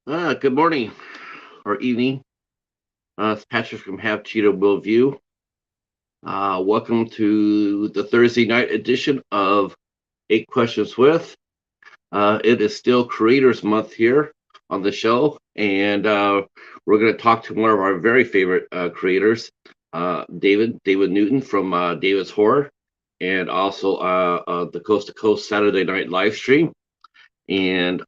Good morning or evening. It's Patrick from Have Cheetah Will View. Welcome to the Thursday night edition of Eight Questions with. It is still Creators Month here on the show, and we're going to talk to one of our very favorite creators, David Newton from David's Horror, and also the Coast to Coast Saturday Night live stream. And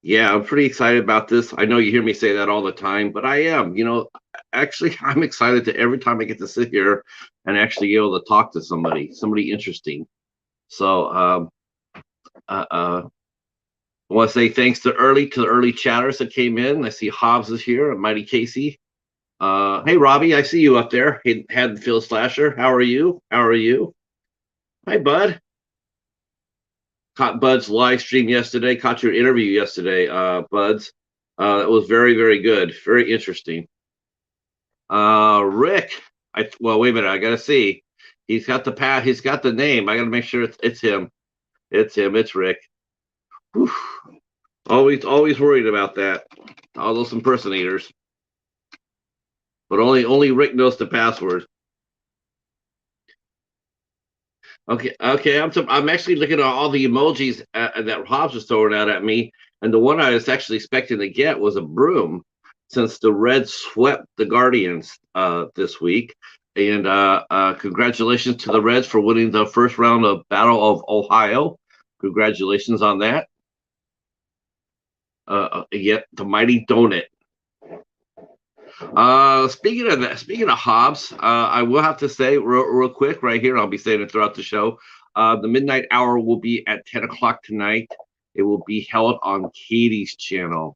Yeah, I'm pretty excited about this. I know you hear me say that all the time, but I am. Actually, I'm excited to every time I get to sit here and actually be able to talk to somebody interesting. So, uh, uh, I want to say thanks to the early chatters that came in. I see Hobbs is here, and Mighty Casey. Hey, Robbie, I see you up there. Hey, Haddonfield Slasher, how are you? How are you? Hi, Bud. Caught Bud's live stream yesterday. Caught your interview yesterday, Buds. It was very, very good. Very interesting. Rick. Well, wait a minute. I gotta see. He's got the pad. He's got the name. I gotta make sure it's him. It's him. It's Rick. Whew. Always worried about that. All those impersonators. But only Rick knows the password. Okay. I'm actually looking at all the emojis that Hobbs was throwing out at me, and the one I was actually expecting to get was a broom, since the Reds swept the Guardians this week. And congratulations to the Reds for winning the first round of Battle of Ohio. Congratulations on that. Yet the mighty donut. Speaking of Hobbs, I will have to say real quick right here. I'll be saying it throughout the show. The midnight hour will be at 10 o'clock tonight. It will be held on Katie's channel,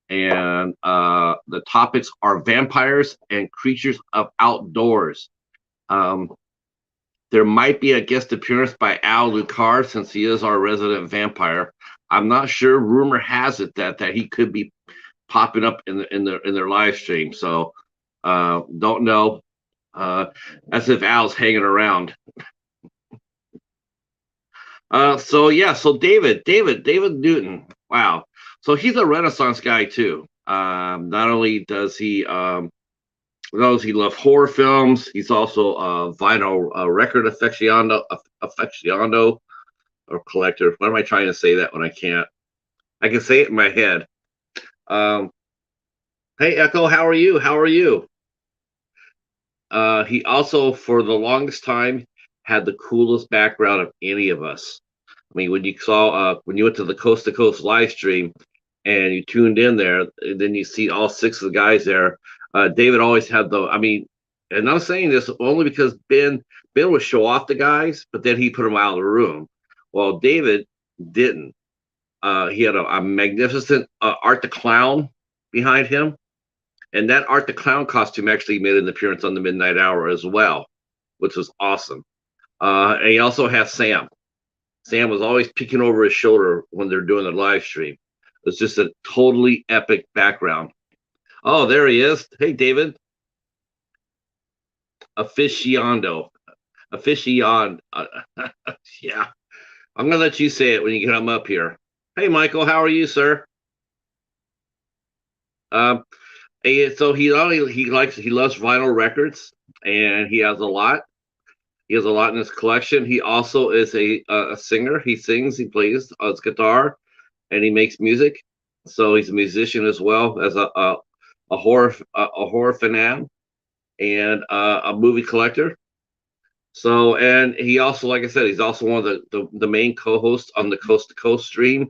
and the topics are vampires and creatures of outdoors. Um, there might be a guest appearance by Al Lucar, since he is our resident vampire. I'm not sure. Rumor has it that he could be popping up in their live stream. So don't know. As if Al's hanging around. So David Newton. Wow. So he's a Renaissance guy too. Not only does he knows he loves horror films, he's also a vinyl record aficionado or collector. What am I trying to say that when I can't? I can say it in my head. Um, hey Echo, how are you? How are you? He also, for the longest time, had the coolest background of any of us. I mean, when you went to the Coast to Coast live stream and you tuned in there, and then you see all six of the guys there. David always had the. I mean, and I'm saying this only because Ben would show off the guys, but then he put them out of the room. Well, David didn't. He had a magnificent Art the Clown behind him, and that Art the Clown costume actually made an appearance on the Midnight Hour as well, which was awesome. And he also has Sam. Sam was always peeking over his shoulder when they're doing the live stream. It's just a totally epic background. Oh, there he is. Hey, David. Aficionado. Aficionado. Yeah. I'm going to let you say it when you come up here. Hey, Michael. How are you, sir? Um, so he loves vinyl records, and he has a lot. He has a lot in his collection. He also is a singer. He sings, he plays his guitar, and he makes music. So he's a musician as well as a horror fan and a movie collector. So, and he also, like I said, he's also one of the main co-hosts on the Coast to Coast stream.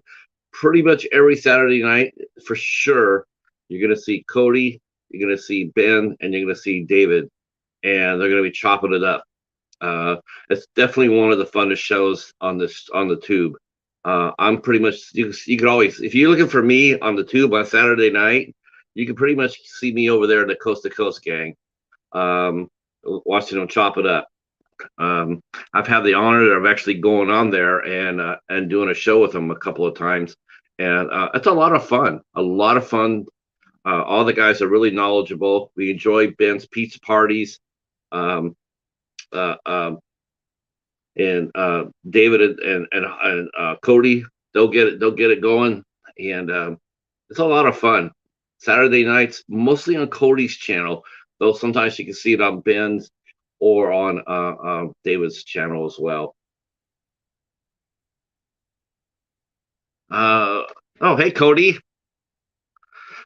Pretty much every Saturday night, for sure, you're gonna see Cody, you're gonna see Ben, and you're gonna see David, and they're gonna be chopping it up. It's definitely one of the funnest shows on the tube. I'm pretty much you could always, if you're looking for me on the tube on Saturday night, you can pretty much see me over there in the Coast to Coast gang, watching them chop it up. I've had the honor of actually going on there and doing a show with them a couple of times, and it's a lot of fun. A lot of fun. All the guys are really knowledgeable. We enjoy Ben's pizza parties. Um, uh, um, and David and Cody, they'll get it going. and it's a lot of fun. Saturday nights, mostly on Cody's channel, though sometimes you can see it on Ben's or on David's channel as well. Oh, hey, Cody.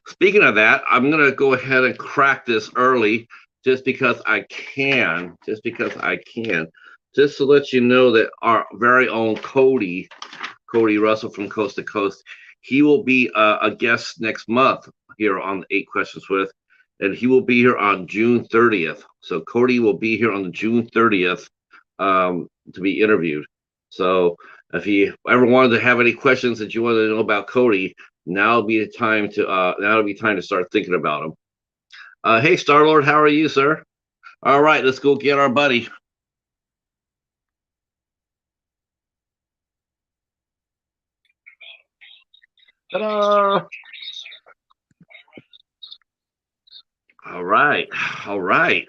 Speaking of that, I'm going to go ahead and crack this early just because I can. Just because I can. Just to let you know that our very own Cody Russell from Coast to Coast, he will be a guest next month here on 8 Questions With, and he will be here on June 30th. So Cody will be here on the June 30th to be interviewed. So if you ever wanted to have any questions that you wanted to know about Cody, now will be the time to start thinking about him. Hey, Star-Lord, how are you, sir? All right, let's go get our buddy. Ta-da! All right. All right.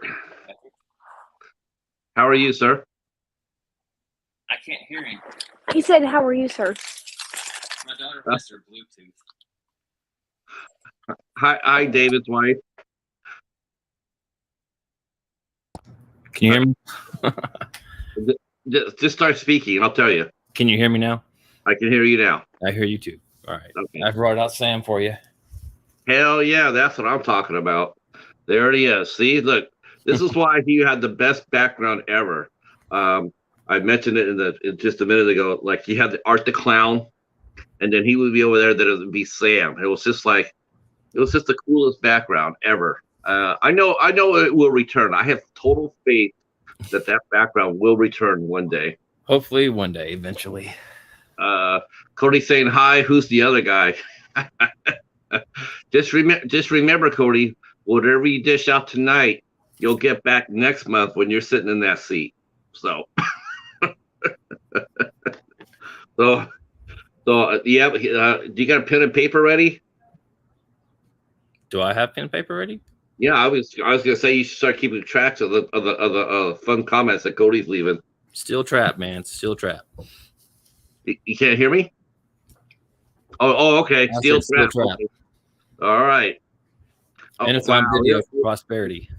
How are you, sir? I can't hear him. He said, "How are you, sir?" My daughter missed her Bluetooth. Hi, David's wife. Can you hear me? Just start speaking. I'll tell you. Can you hear me now? I can hear you now. I hear you too. All right. Okay. I brought out Sam for you. Hell yeah, that's what I'm talking about. There he is. See, look, this is why you had the best background ever. I mentioned it in just a minute ago. Like you had the Art the Clown, and then he would be over there. That it would be Sam. It was just the coolest background ever. I know it will return. I have total faith that background will return one day. Hopefully one day, eventually. Cody saying hi. Who's the other guy? Just remember, Cody. Whatever you dish out tonight, you'll get back next month when you're sitting in that seat. So, yeah. Do you got a pen and paper ready? Do I have pen and paper ready? Yeah, I was gonna say you should start keeping track of the fun comments that Cody's leaving. Still trap, man. Still trap. You can't hear me? Oh, okay. Still trap. Okay. All right. And it's on video for prosperity.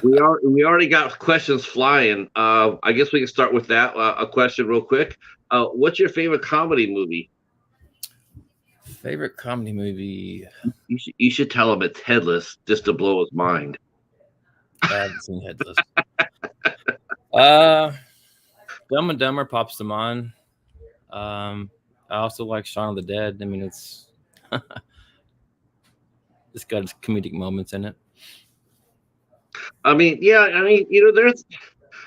we already got questions flying. I guess we can start with that. A question real quick. What's your favorite comedy movie? Favorite comedy movie? You should tell him it's Headless just to blow his mind. I haven't seen Headless. Dumb and Dumber pops to mind. I also like Shaun of the Dead. I mean, it's got its comedic moments in it. I mean, yeah. I mean, there's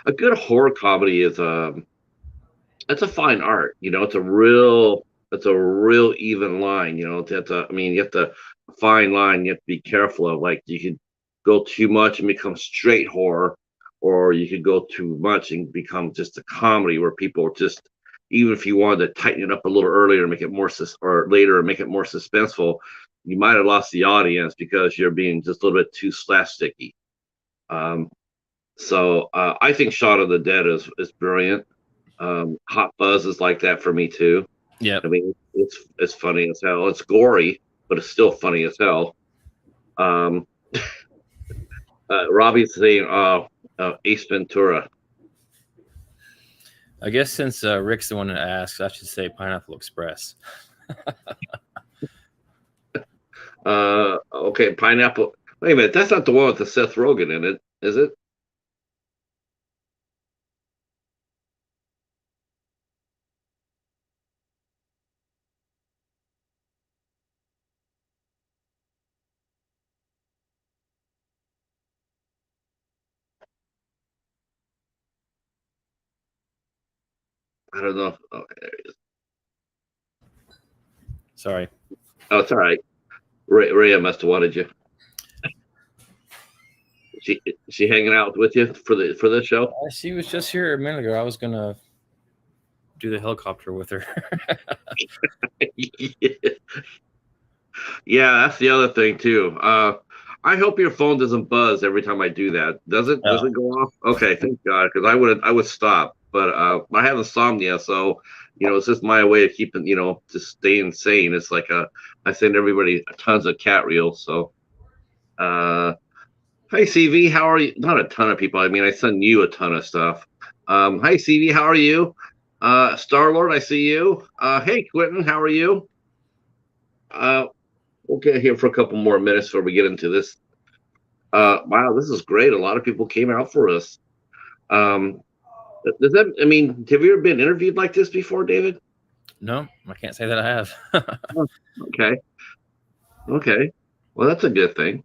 a good horror comedy is it's a fine art. It's a real even line. You have to fine line. You have to be careful of. Like, you could go too much and become straight horror, or you could go too much and become just a comedy where people are just, even if you wanted to tighten it up a little earlier and make it more later and make it more suspenseful, you might have lost the audience because you're being just a little bit too slapsticky. So I think Shaun of the Dead is brilliant. Hot Fuzz is like that for me too. Yeah, I mean, it's funny as hell. It's gory, but it's still funny as hell. Robbie's saying Ace Ventura. I guess since Rick's the one that asks, I should say Pineapple Express. Okay, Pineapple. Wait a minute, that's not the one with the Seth Rogen in it, is it? I don't know. Okay, there it is. Sorry. Oh, it's all right. Rhea must have wanted you. She hanging out with you for this show? She was just here a minute ago. I was gonna do the helicopter with her. Yeah, that's the other thing too. I hope your phone doesn't buzz every time I do that. Does it? Does it go off? Okay, thank God, because I would stop. but I have insomnia, so it's just my way of keeping just staying sane. It's like I send everybody tons of cat reels. So hi CV, how are you? Not a ton of people. I mean, I send you a ton of stuff. Hi CV, how are you? Star Lord, I see you. Hey Quentin, how are you? We'll get here for a couple more minutes before we get into this. Wow, this is great. A lot of people came out for us. Um, does that? I mean, have you ever been interviewed like this before, David? No, I can't say that I have. Oh, okay. Okay. Well, that's a good thing.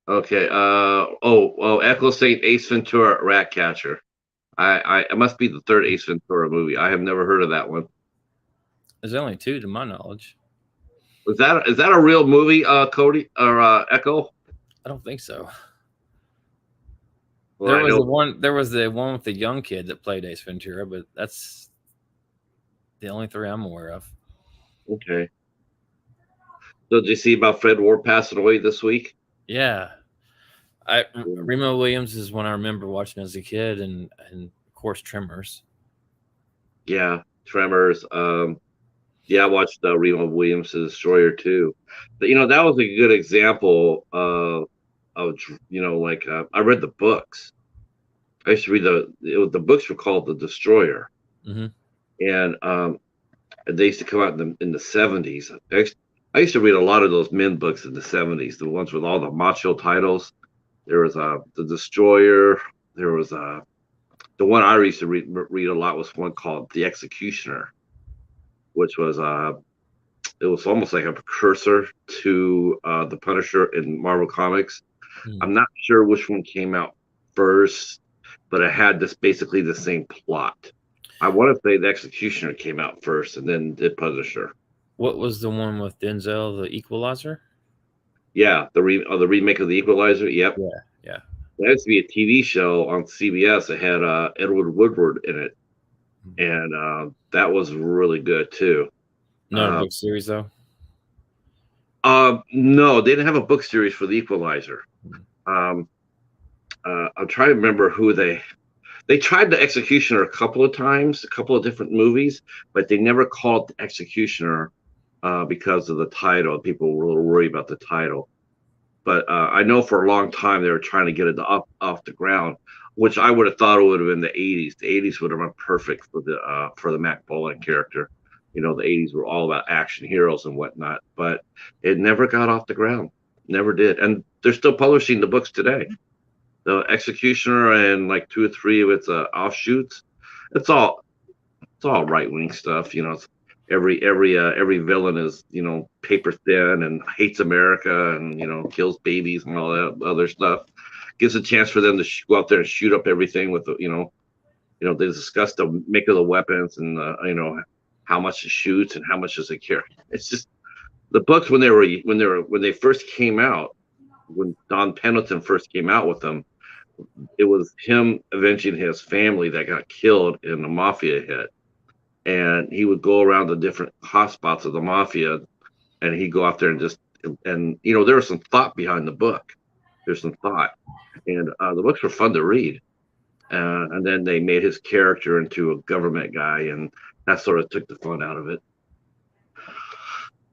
Okay. Echo Saint Ace Ventura Ratcatcher. It must be the third Ace Ventura movie. I have never heard of that one. There's only 2 to my knowledge. Is that a real movie, Cody or Echo? I don't think so. Well, There was the one with the young kid that played Ace Ventura, but that's the only 3 I'm aware of. Okay. So did you see about Fred Ward passing away this week? Yeah. Remo Williams is one I remember watching as a kid, and of course Tremors. Yeah, Tremors. Yeah, I watched Remo Williams' Destroyer too. But that was a good example of like I read the books. I used to read the books were called The Destroyer, Mm-hmm. and they used to come out in the 70s. I used to read a lot of those men books in the 70s, the ones with all the macho titles. There was The Destroyer. There was the one I used to read a lot was one called The Executioner, which was it was almost like a precursor to the Punisher in Marvel Comics. I'm not sure which one came out first, but it had basically the same plot. I want to say the Executioner came out first, and then the Punisher. What was the one with Denzel, the Equalizer? Yeah, the remake of the Equalizer. Yep. Yeah. There used to be a TV show on CBS that had Edward Woodward in it, and that was really good too. No book series though. No, they didn't have a book series for the Equalizer. I'm trying to remember who they tried the Executioner a couple of times, a couple of different movies, but they never called it the Executioner because of the title. People were a little worried about the title. But I know for a long time they were trying to get it off the ground, which I would have thought it would have been the 80s. The 80s would have been perfect for the Mac Bolan character. The 80s were all about action heroes and whatnot, but it never got off the ground. Never did. And they're still publishing the books today. The Executioner and like 2 or 3 of its offshoots. It's all right wing stuff. It's every villain is paper thin and hates America and kills babies and all that other stuff. Gives a chance for them to go out there and shoot up everything with they discuss the make of the weapons and how much it shoots and how much does it carry. It's just the books when they first came out, when Don Pendleton first came out with them, it was him avenging his family that got killed in the mafia hit. And he would go around the different hotspots of the mafia, and he'd go out there and there was some thought behind the book. There's some thought, and the books were fun to read. And then they made his character into a government guy, and that sort of took the fun out of it.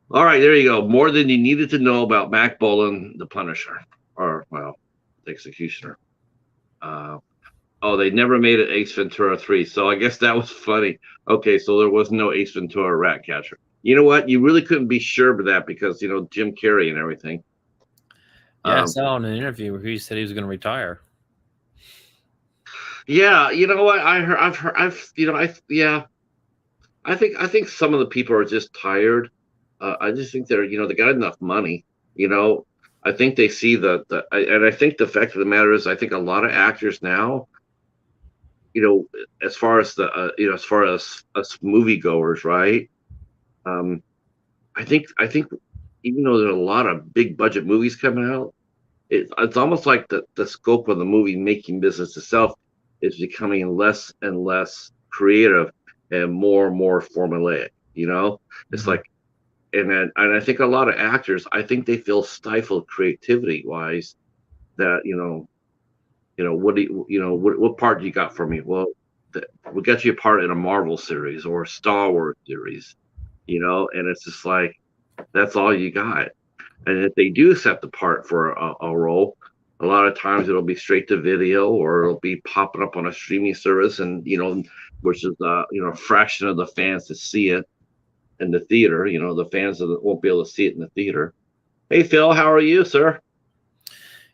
All right, there you go. More than you needed to know about Mac Bolan, the Punisher, or the Executioner. They never made it Ace Ventura 3, so I guess that was funny. Okay, so there was no Ace Ventura Ratcatcher. You know what? You really couldn't be sure of that because Jim Carrey and everything. Yeah, I saw in an interview where he said he was going to retire. Yeah, you know what? I think some of the people are just tired. I just think they're they got enough money. I think they see and I think the fact of the matter is I think a lot of actors now, as far as as far as us moviegoers, right? I think even though there's a lot of big budget movies coming out, it's almost like the scope of the movie making business itself is becoming less and less creative and more formulaic. It's like and I think a lot of actors, I think they feel stifled creativity wise. That what do what part do you got for me? Well, we got you a part in a Marvel series or a Star Wars series, and it's just like that's all you got. And if they do accept the part for a role, a lot of times it'll be straight to video or it'll be popping up on a streaming service, and which is a fraction of the fans to see it in the theater. The fans won't be able to see it in the theater. Hey Phil, how are you, sir?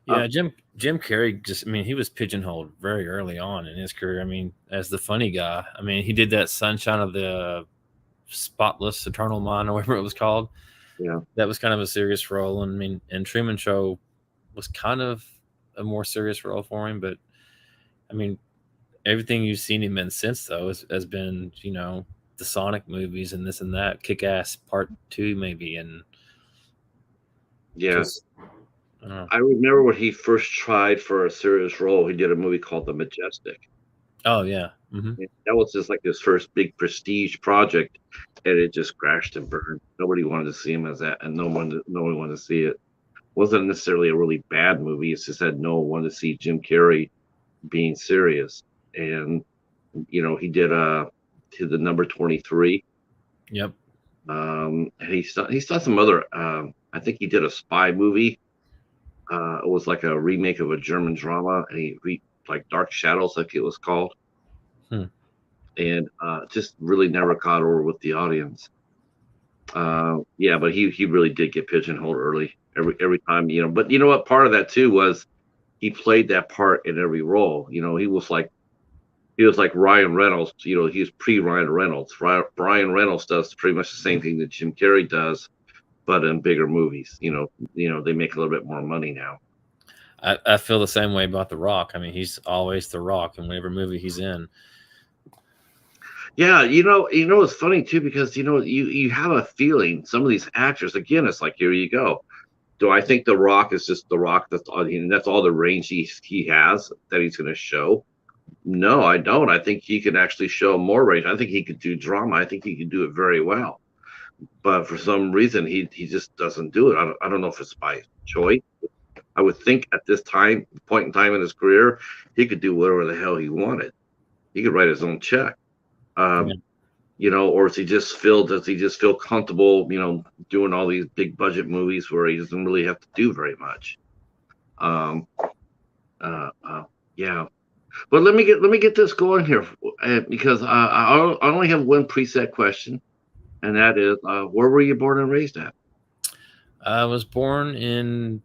Yeah, Jim Carrey he was pigeonholed very early on in his career. I mean, as the funny guy. I mean, he did that Sunshine of the Spotless Eternal Mind or whatever it was called. Yeah. That was kind of a serious role. And I mean, and Truman Show was kind of a more serious role for him. But I mean, everything you've seen him in since though has been, the Sonic movies and this and that, Kick-Ass Part 2 maybe, and yeah. I remember when he first tried for a serious role, he did a movie called The Majestic. Oh yeah. Mm-hmm. That was just like his first big prestige project, and it just crashed and burned. Nobody wanted to see him as that, and no one wanted to see it. It wasn't necessarily a really bad movie. It's just that no one wanted to see Jim Carrey being serious. And he did to the number 23. Yep. And he's done some other. I think he did a spy movie. It was like a remake of a German drama, and like Dark Shadows, like it was called. And just really never caught over with the audience. Yeah, but he really did get pigeonholed early. Every time, But you know what? Part of that too was he played that part in every role. He was like Ryan Reynolds. He was pre-Ryan Reynolds. Ryan Reynolds does pretty much the same thing that Jim Carrey does, but in bigger movies. They make a little bit more money now. I feel the same way about The Rock. I mean, he's always The Rock in whatever movie he's in. Yeah, it's funny too, because you have a feeling some of these actors, again, it's like, here you go. Do I think The Rock is just The Rock? That's all the range he has that he's going to show. No, I don't. I think he can actually show more range. I think he could do drama. I think he could do it very well. But for some reason, he just doesn't do it. I don't know if it's by choice. I would think at this point in time in his career, he could do whatever the hell he wanted. He could write his own check. Or does he just feel comfortable, doing all these big budget movies where he doesn't really have to do very much? Yeah. But let me get this going here, because I only have one preset question, and that is, where were you born and raised at? I was born in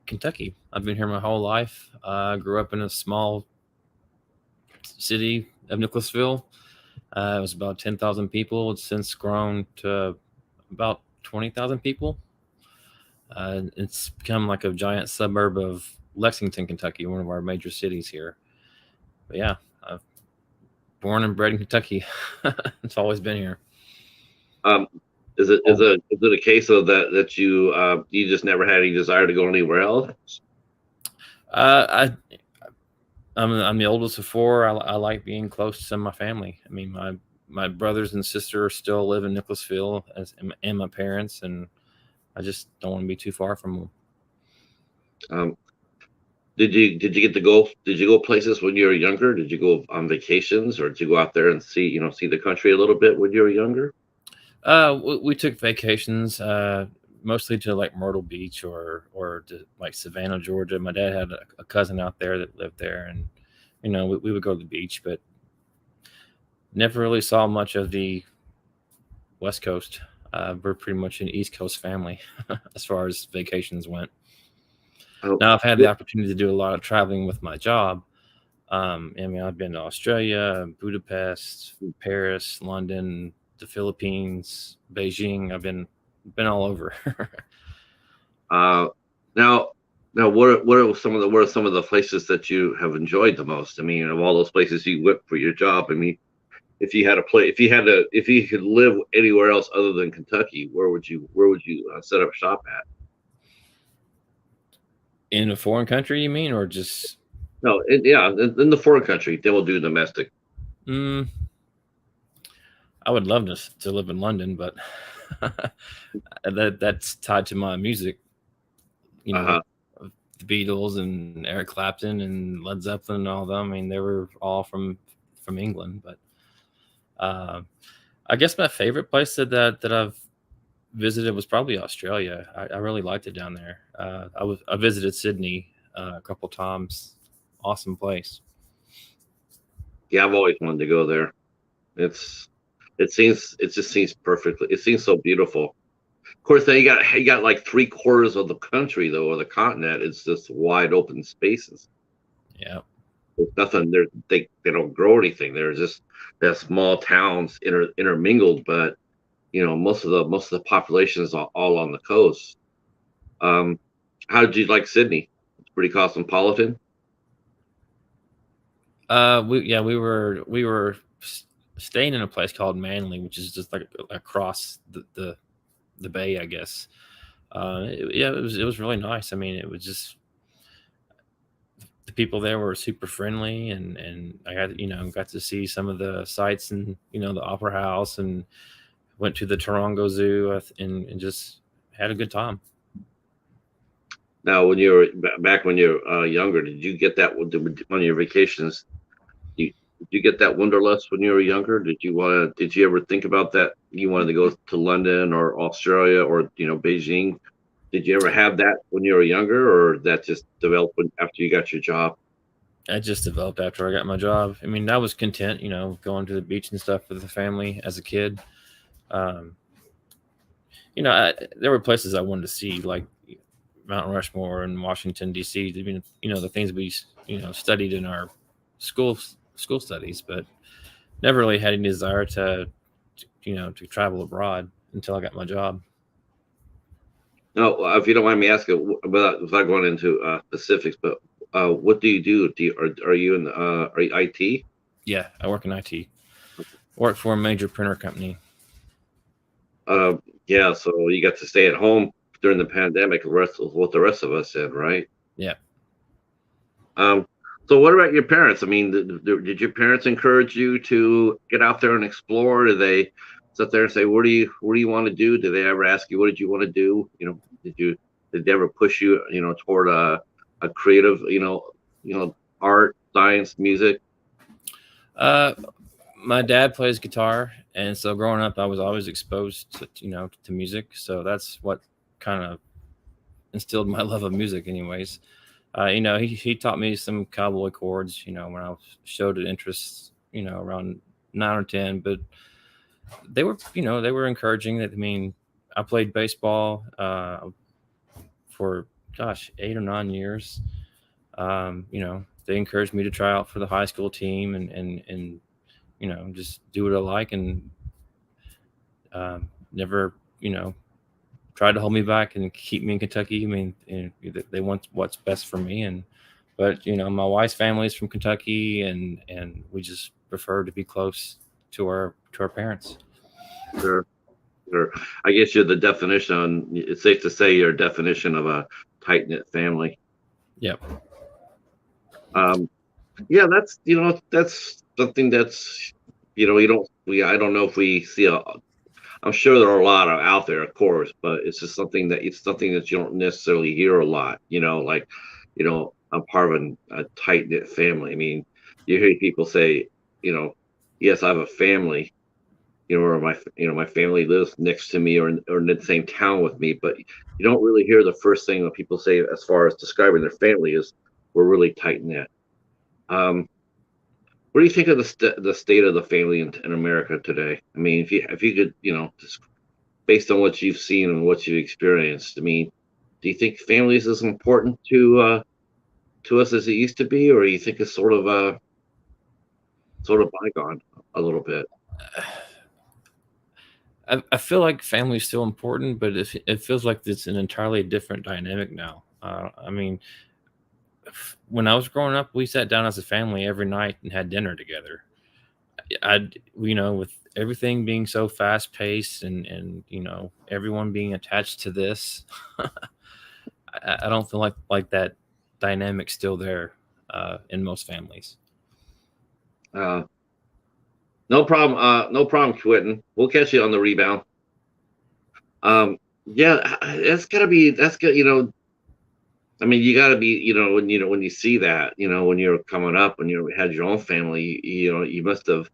Kentucky. I've been here my whole life. I grew up in a small city of Nicholasville. It was about 10,000 people. It's since grown to about 20,000 people. It's become like a giant suburb of Lexington, Kentucky, one of our major cities here. But yeah, I'm born and bred in Kentucky. It's always been here. Is it a case of that you just never had any desire to go anywhere else? I'm the oldest of four. I like being close to my family. I mean, my brothers and sisters still live in Nicholasville, and my parents, and I just don't want to be too far from them. Did you get to go? Did you go places when you were younger? Did you go on vacations, or did you go out there and see the country a little bit when you were younger? We took vacations, mostly to like Myrtle Beach or to like Savannah, Georgia. My dad had a cousin out there that lived there, and we would go to the beach, but never really saw much of the West Coast. We're pretty much an East Coast family as far as vacations went. Now I've had the opportunity to do a lot of traveling with my job. I mean, I've been to Australia, Budapest, Paris, London, the Philippines, Beijing. I've been all over. Now, what are some of the places that you have enjoyed the most? I mean, of all those places you went for your job, I mean, if you could live anywhere else other than Kentucky, where would you set up shop at? In a foreign country, you mean, or just? No, in the foreign country, they will do domestic. I would love to live in London, but That's tied to my music. You know, Uh-huh. the Beatles and Eric Clapton and Led Zeppelin and all of them. I mean, they were all from England. But I guess my favorite place that I've visited was probably Australia. I really liked it down there. I visited Sydney a couple times. Awesome place. Yeah, I've always wanted to go there. It's it just seems perfectly. It seems so beautiful. Of course, then you got like 3/4 of the country though, or the continent. It's just wide open spaces. Yeah. There's nothing there. They don't grow anything. They're small towns intermingled, but most of the population is all on the coast. Um, how did you like Sydney? It's pretty cosmopolitan. We were staying in a place called Manly, which is just like across the bay, I guess. Yeah, it was really nice. I mean, it was just the people there were super friendly, and I got to see some of the sights, and the opera house, and went to the Taronga Zoo, and just had a good time. Now, when you were back when you were younger, did you get that on your vacations? Did you get that wanderlust when you were younger? Did you ever think about that? You wanted to go to London or Australia or Beijing? Did you ever have that when you were younger, or that just developed after you got your job? I just developed after I got my job. I mean, I was content, going to the beach and stuff with the family as a kid. Um, there were places I wanted to see, like Mount Rushmore and Washington D.C. I mean, the things we studied in our school studies, but never really had any desire to travel abroad until I got my job. No, if you don't mind me asking, without going into specifics, but what do you do? Are you in are you IT? Yeah, I work in IT. Work for a major printer company. Yeah, so you got to stay at home during the pandemic, what the rest of us did, right? Yeah. Um, so what about your parents? I mean, did your parents encourage you to get out there and explore? Did they sit there and say, what do you want to do? Did they ever ask you, what did you want to do? Did they ever push you, toward a creative, art, science, music? My dad plays guitar, and so growing up, I was always exposed to music. So that's what kind of instilled my love of music, anyways. He taught me some cowboy chords, when I showed an interest, around 9 or 10. But they were encouraging. I mean, I played baseball for 8 or 9 years. They encouraged me to try out for the high school team, and just do what I like, and never tried to hold me back and keep me in Kentucky. I mean, they want what's best for me, but my wife's family is from Kentucky, and we just prefer to be close to our parents. Sure, sure. I guess you're the definition. It's safe to say you're a definition of a tight knit family. Yep. Yeah, that's something that's you don't we I don't know if we see I'm sure there are a lot of out there, of course, but it's something that you don't necessarily hear a lot. Like, I'm part of a tight knit family. I mean, you hear people say, yes, I have a family, or my family lives next to me or in the same town with me, but you don't really hear the first thing that people say as far as describing their family is we're really tight knit. Um, what do you think of the state of the family in America today? I mean, if you could, just based on what you've seen and what you've experienced, I mean, do you think family is as important to us as it used to be, or do you think it's sort of bygone a little bit? I feel like family is still important, but it feels like it's an entirely different dynamic now. I mean, when I was growing up, we sat down as a family every night and had dinner together. With everything being so fast paced, and everyone being attached to this, I don't feel like that dynamic still there in most families. No problem. No problem quitting. We'll catch you on the rebound. Yeah, that's gotta be that's good. I mean, you gotta be, when you see that, when you're coming up and you had your own family, you must have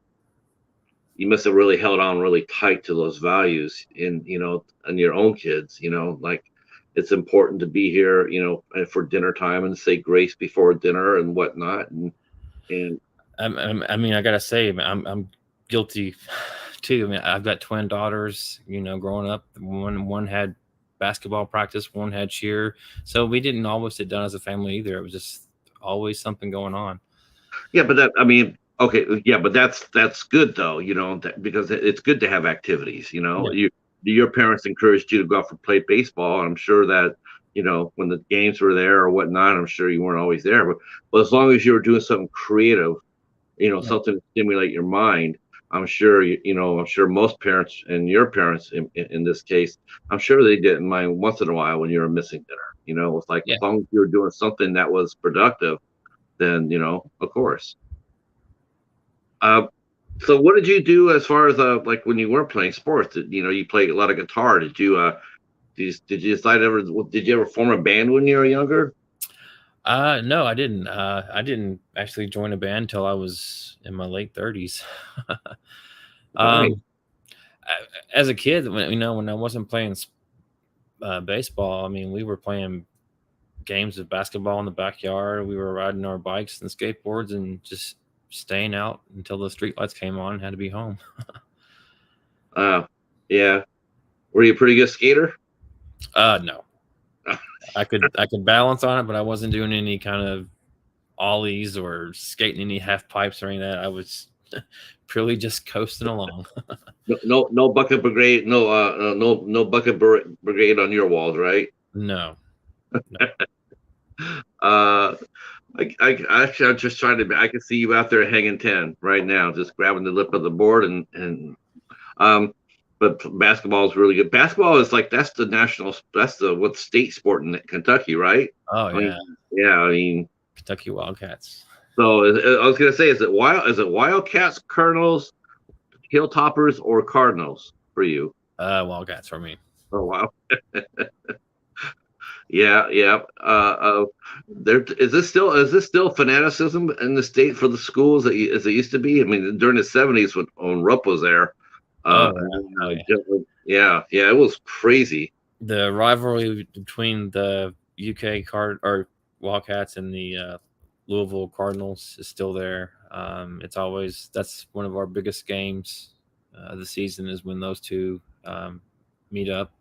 really held on really tight to those values and your own kids, like it's important to be here, for dinner time and say grace before dinner and whatnot. And I mean, I gotta say, I'm guilty too. I mean, I've got twin daughters. Growing up, one had basketball practice, one had cheer, so we didn't always sit down as a family either. It was just always something going on. yeah, but I mean, okay, yeah, but that's good though, because it's good to have activities. Yeah, Your parents encouraged you to go out and play baseball. I'm sure that when the games were there or whatnot, I'm sure you weren't always there, but as long as you were doing something creative, yeah, something to stimulate your mind. I'm sure most parents and your parents in this case, I'm sure they didn't mind once in a while when you were missing dinner. It's like yeah. as long as you were doing something that was productive, then of course. Uh, so what did you do as far as like when you weren't playing sports? You played a lot of guitar. Did you decide ever? Did you ever form a band when you were younger? No, I didn't. I didn't actually join a band until I was in my late 30s. Right. um, as a kid, when I wasn't playing baseball, I mean, we were playing games of basketball in the backyard. We were riding our bikes and skateboards and just staying out until the street lights came on and had to be home. Uh, yeah. Were you a pretty good skater? No, I could balance on it, but I wasn't doing any kind of ollies or skating any half pipes or any of that. I was purely just coasting along. No, no, no bucket brigade. No, no bucket brigade on your walls, right? No, no. Uh, actually, I'm just trying to. I can see you out there hanging 10 right now, just grabbing the lip of the board and. Um, but basketball is really good. Basketball is like that's the what state sport in Kentucky, right? Oh I mean, yeah, yeah. I mean, Kentucky Wildcats. so I was gonna say, is it Wildcats, Colonels, Hilltoppers, or Cardinals for you? Wildcats for me. Oh wow. Yeah, yeah. There is this still fanaticism in the state for the schools as it used to be? I mean, during the '70s when Rupp was there, Oh and yeah, then, oh yeah. yeah, yeah, it was crazy. The rivalry between the UK card or Wildcats and the Louisville Cardinals is still there. That's one of our biggest games of the season is when those two meet up.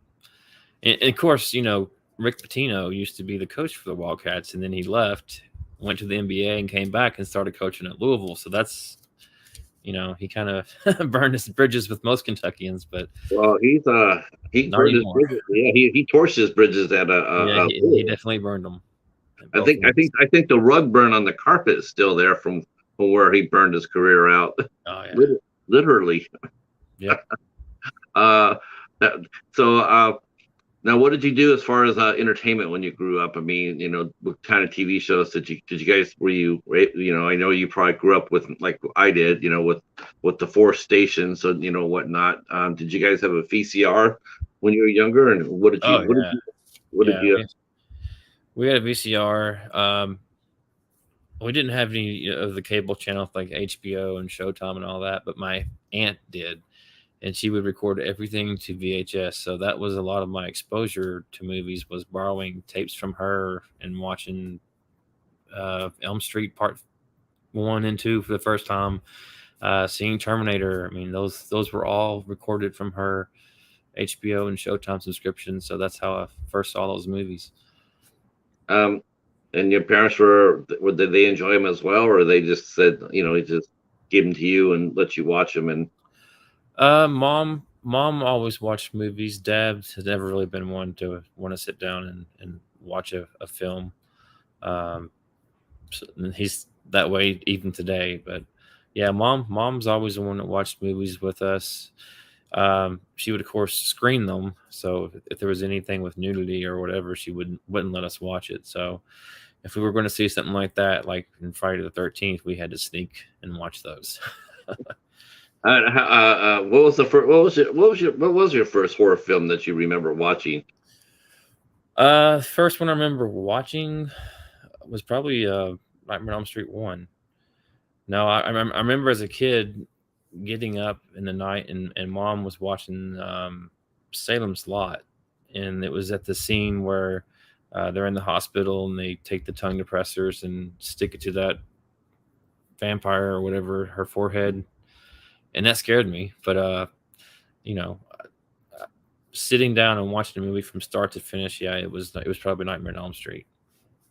And of course, Rick Pitino used to be the coach for the Wildcats, and then he left, went to the NBA, and came back and started coaching at Louisville. So that's he kind of burned his bridges with most Kentuckians, but Well, he not burned his anymore. bridges. Yeah, he torched his bridges at Yeah, he definitely burned them. I think the rug burn on the carpet is still there from where he burned his career out. Oh yeah. Literally. Yep. Uh, that, so now, what did you do as far as entertainment when you grew up? I mean, what kind of TV shows did you guys were you I know you probably grew up with like I did, with the four stations, so whatnot. Did you guys have a VCR when you were younger, and what did Oh you yeah. what did Yeah. you We had a VCR. We didn't have any of the cable channels like HBO and Showtime and all that, but my aunt did, and she would record everything to VHS. So that was a lot of my exposure to movies was borrowing tapes from her and watching Elm Street Part 1 and 2 for the first time, seeing Terminator. I mean, those were all recorded from her HBO and Showtime subscription. So that's how I first saw those movies. um and your parents did they enjoy them as well, or they just said, he just gave them to you and let you watch them? And Mom always watched movies. Dad has never really been one to want to sit down and watch a film. Um, and he's that way even today. But yeah, mom's always the one that watched movies with us. She would of course screen them. So if there was anything with nudity or whatever, she wouldn't let us watch it. So if we were going to see something like that, like in Friday the 13th, we had to sneak and watch those. What was the first? What was your first horror film that you remember watching? First one I remember watching was probably Nightmare on Elm Street 1. No, I remember as a kid getting up in the night and mom was watching Salem's Lot, and it was at the scene where they're in the hospital and they take the tongue depressors and stick it to that vampire or whatever her forehead, and that scared me. But you know, sitting down and watching the movie from start to finish, yeah, it was probably Nightmare on Elm Street.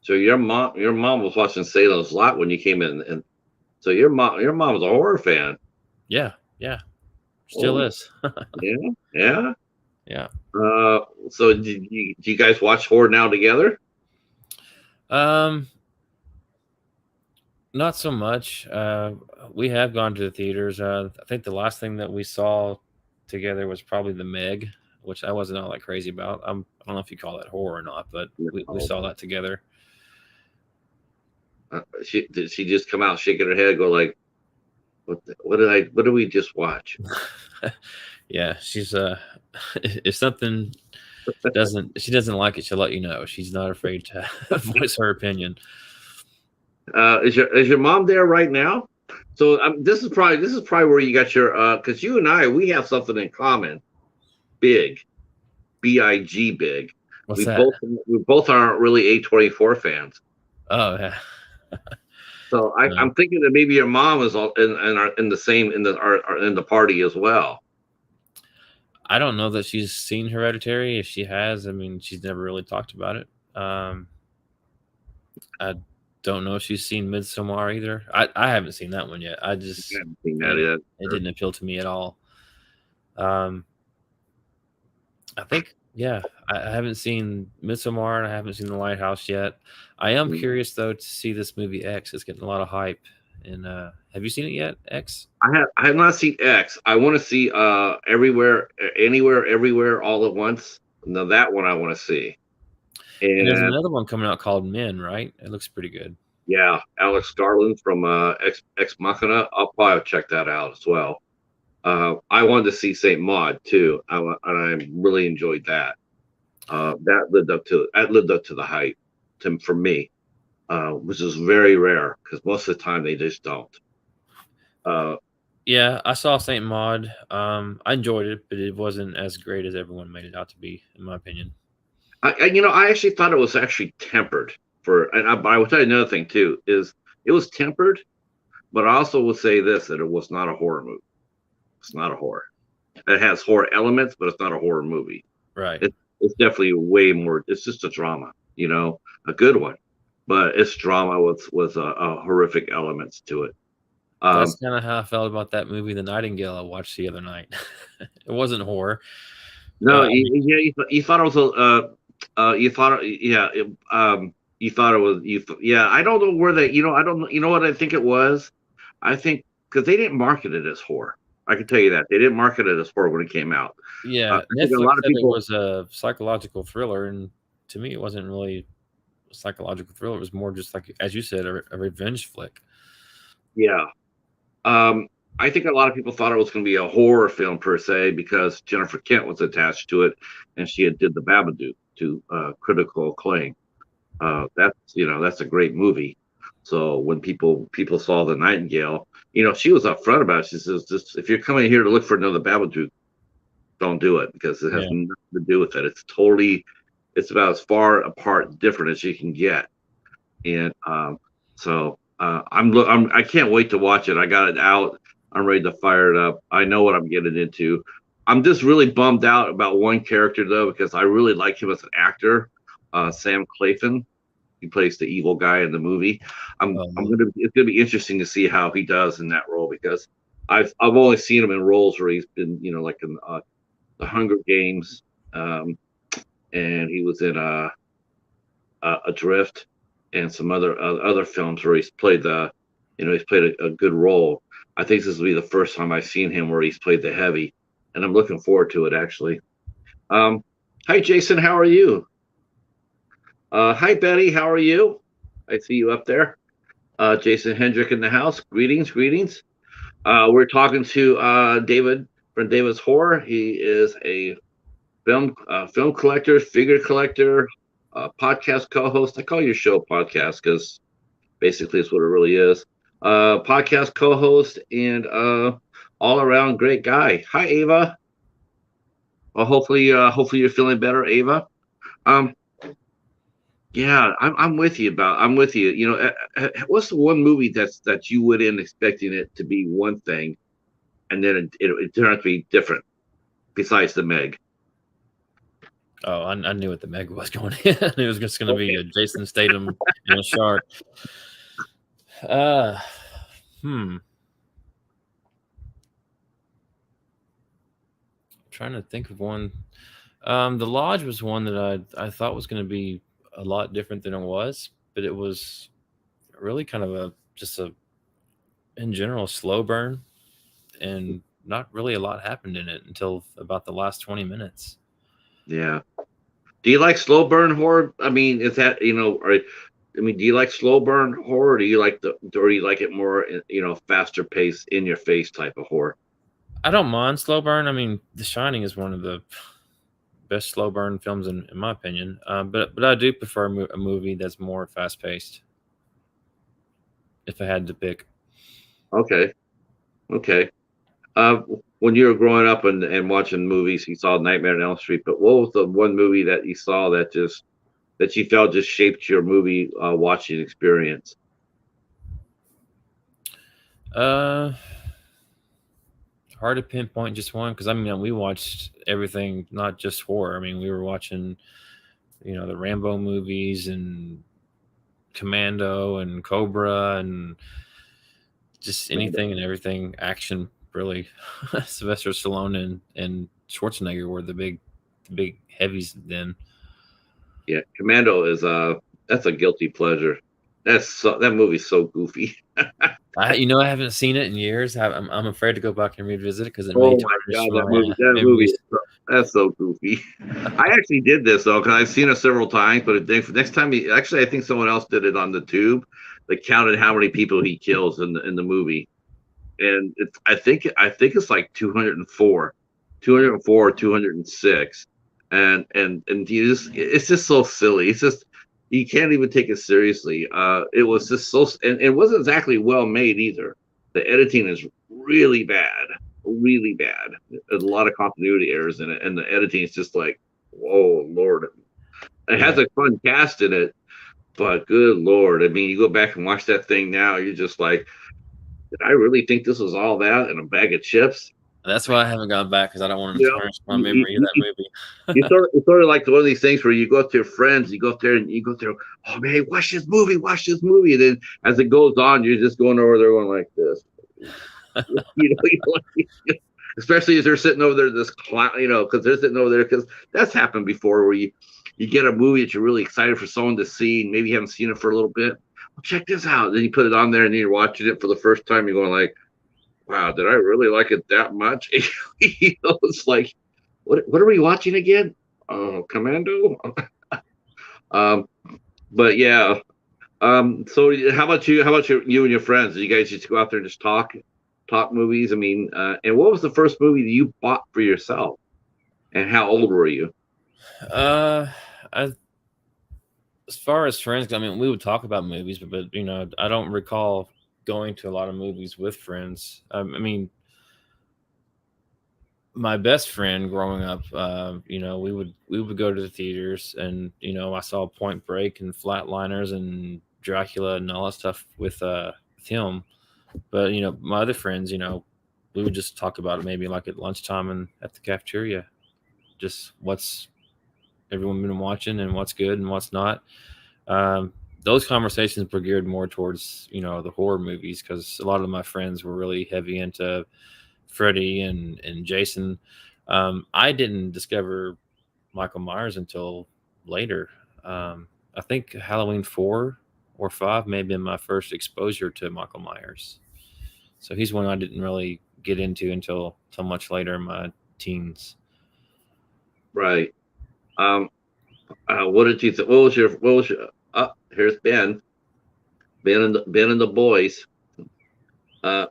So your mom was watching Salem's Lot when you came in, and so your mom was a horror fan. Yeah, still Oh, is. yeah, yeah. Yeah. So do you guys watch horror now together? Um, Not so much. We have gone to the theaters. I think the last thing that we saw together was probably The Meg, which I wasn't all that crazy about. I don't know if you call that horror or not, but we saw that together. Did she just come out shaking her head, go like, what did we just watch? Yeah, she's if something she doesn't like it, she'll let you know. She's not afraid to voice her opinion. Is your mom there right now? So this is probably where you got your because you and we have something in common. Big, big, big. What's that? We both aren't really A24 fans. Oh yeah. So I'm thinking that maybe your mom is all in the party as well. I don't know that she's seen Hereditary. If she has, I mean, she's never really talked about it. I don't know if she's seen Midsommar either. I haven't seen that one yet. I haven't seen that yet. It didn't appeal to me at all. I think, yeah, I haven't seen Midsommar and I haven't seen The Lighthouse yet. I am curious though to see this movie X. It's getting a lot of hype. And have you seen it yet, X? I have not seen X. I want to see Everywhere, Anywhere, Everywhere, All at Once. Now that one I want to see. And there's another one coming out called Men, right? It looks pretty good. Yeah, Alex Garland from Ex Machina. I'll probably check that out as well. I wanted to see Saint Maud too, and I really enjoyed that. That lived up to the hype for me, which is very rare because most of the time they just don't. Yeah, I saw Saint Maud. I enjoyed it, but it wasn't as great as everyone made it out to be, in my opinion. I actually thought it was actually tempered and I will tell you another thing too, is it was tempered, but I also will say this, that it was not a horror movie. It's not a horror. It has horror elements, but it's not a horror movie. Right. It's definitely way more. It's just a drama, a good one, but it's drama with a horrific elements to it. That's kind of how I felt about that movie, The Nightingale, I watched the other night. It wasn't horror. No, you thought it was you thought it was I don't know where they I don't you know what I think it was. I think because they didn't market it as horror. I can tell you that they didn't market it as horror when it came out. Yeah, I think a lot of people, it was a psychological thriller, and to me, it wasn't really a psychological thriller. It was more just like, as you said, a revenge flick. Yeah. I think a lot of people thought it was going to be a horror film per se because Jennifer Kent was attached to it, and she did the Babadook to critical acclaim. That's a great movie. So when people saw the Nightingale, she was upfront about it. She says, if you're coming here to look for another Babadook, don't do it because it has nothing to do with it. It's about as far apart, different as you can get. And I can't wait to watch it. I got it out. I'm ready to fire it up. I know what I'm getting into. I'm just really bummed out about one character though, because I really like him as an actor, Sam Claflin. He plays the evil guy in the movie. It's gonna be interesting to see how he does in that role because I've only seen him in roles where he's been, like in the Hunger Games, and he was in Adrift and some other films where he's played he's played a good role. I think this will be the first time I've seen him where he's played the heavy, and I'm looking forward to it actually. Hi Jason, how are you? Hi Betty, how are you? I see you up there. Jason Hendrick in the house. Greetings. We're talking to David from David's Horror. He is a film collector, figure collector, podcast co-host. I call your show podcast because basically it's what it really is. Podcast co-host and all around great guy. Hi, Ava. Well, hopefully you're feeling better, Ava. Um, yeah, I'm with you about. I'm with you. You know, what's the one movie that you went in expecting it to be one thing, and then it turned out to be different, besides the Meg? Oh, I knew what the Meg was going in. It was just going to be a Jason Statham and a shark. Trying to think of one. The Lodge was one that I thought was going to be a lot different than it was, but it was really kind of in general, slow burn, and not really a lot happened in it until about the last 20 minutes. Yeah. Do you like slow burn horror? I mean, is that, do you like slow burn horror? Or do you like it more, faster pace, in your face type of horror? I don't mind slow burn. I mean, The Shining is one of the best slow burn films in my opinion. But I do prefer a movie that's more fast paced. If I had to pick. Okay. When you were growing up and watching movies, you saw Nightmare on Elm Street. But what was the one movie that you saw that you felt just shaped your movie watching experience? Hard to pinpoint just one, because I mean we watched everything, not just horror. I mean, we were watching, the Rambo movies and Commando and Cobra and just anything and everything action, really. Sylvester Stallone and Schwarzenegger were the big heavies then. Yeah, Commando is that's a guilty pleasure. That movie's so goofy. I haven't seen it in years. I'm afraid to go back and revisit it because it Oh may my tarnish god, that movie that's so goofy. I actually did this though because I've seen it several times, but next time I think someone else did it on the tube. They counted how many people he kills in the movie, and I think it's like 204, 206, and it's just so silly. It's just you can't even take it seriously. It was just and it wasn't exactly well made either. The editing is really bad. There's a lot of continuity errors in it, and the editing is just like, whoa, Lord. It has a fun cast in it, but good Lord. I mean, you go back and watch that thing now, you're just like, did I really think this was all that in a bag of chips? That's why I haven't gone back, because I don't want to tarnish my memory of that movie. It's sort of like one of these things where you go up to your friends, you go up there, oh man, watch this movie. And then as it goes on, you're just going over there going like this. Especially as they're sitting over there, because they're sitting over there, because that's happened before where you get a movie that you're really excited for someone to see, and maybe you haven't seen it for a little bit. Well, check this out. Then you put it on there, and then you're watching it for the first time. You're going like, wow, did I really like it that much? It's like, what are we watching again? Commando. But yeah. So how about you and your friends? Do you guys just go out there and just talk movies? I mean, and what was the first movie that you bought for yourself, and how old were you? As far as friends, I mean, we would talk about movies, but I don't recall going to a lot of movies with friends. I mean, my best friend growing up, we would go to the theaters, and I saw Point Break and Flatliners and Dracula and all that stuff with him. But my other friends, we would just talk about it maybe like at lunchtime and at the cafeteria, just what's everyone been watching and what's good and what's not. Those conversations were geared more towards the horror movies, because a lot of my friends were really heavy into Freddy and Jason. I didn't discover Michael Myers until later. I think Halloween 4 or 5 may have been my first exposure to Michael Myers. So he's one I didn't really get into until much later in my teens. Right. What did you think? What was your? Here's Ben and the boys. Do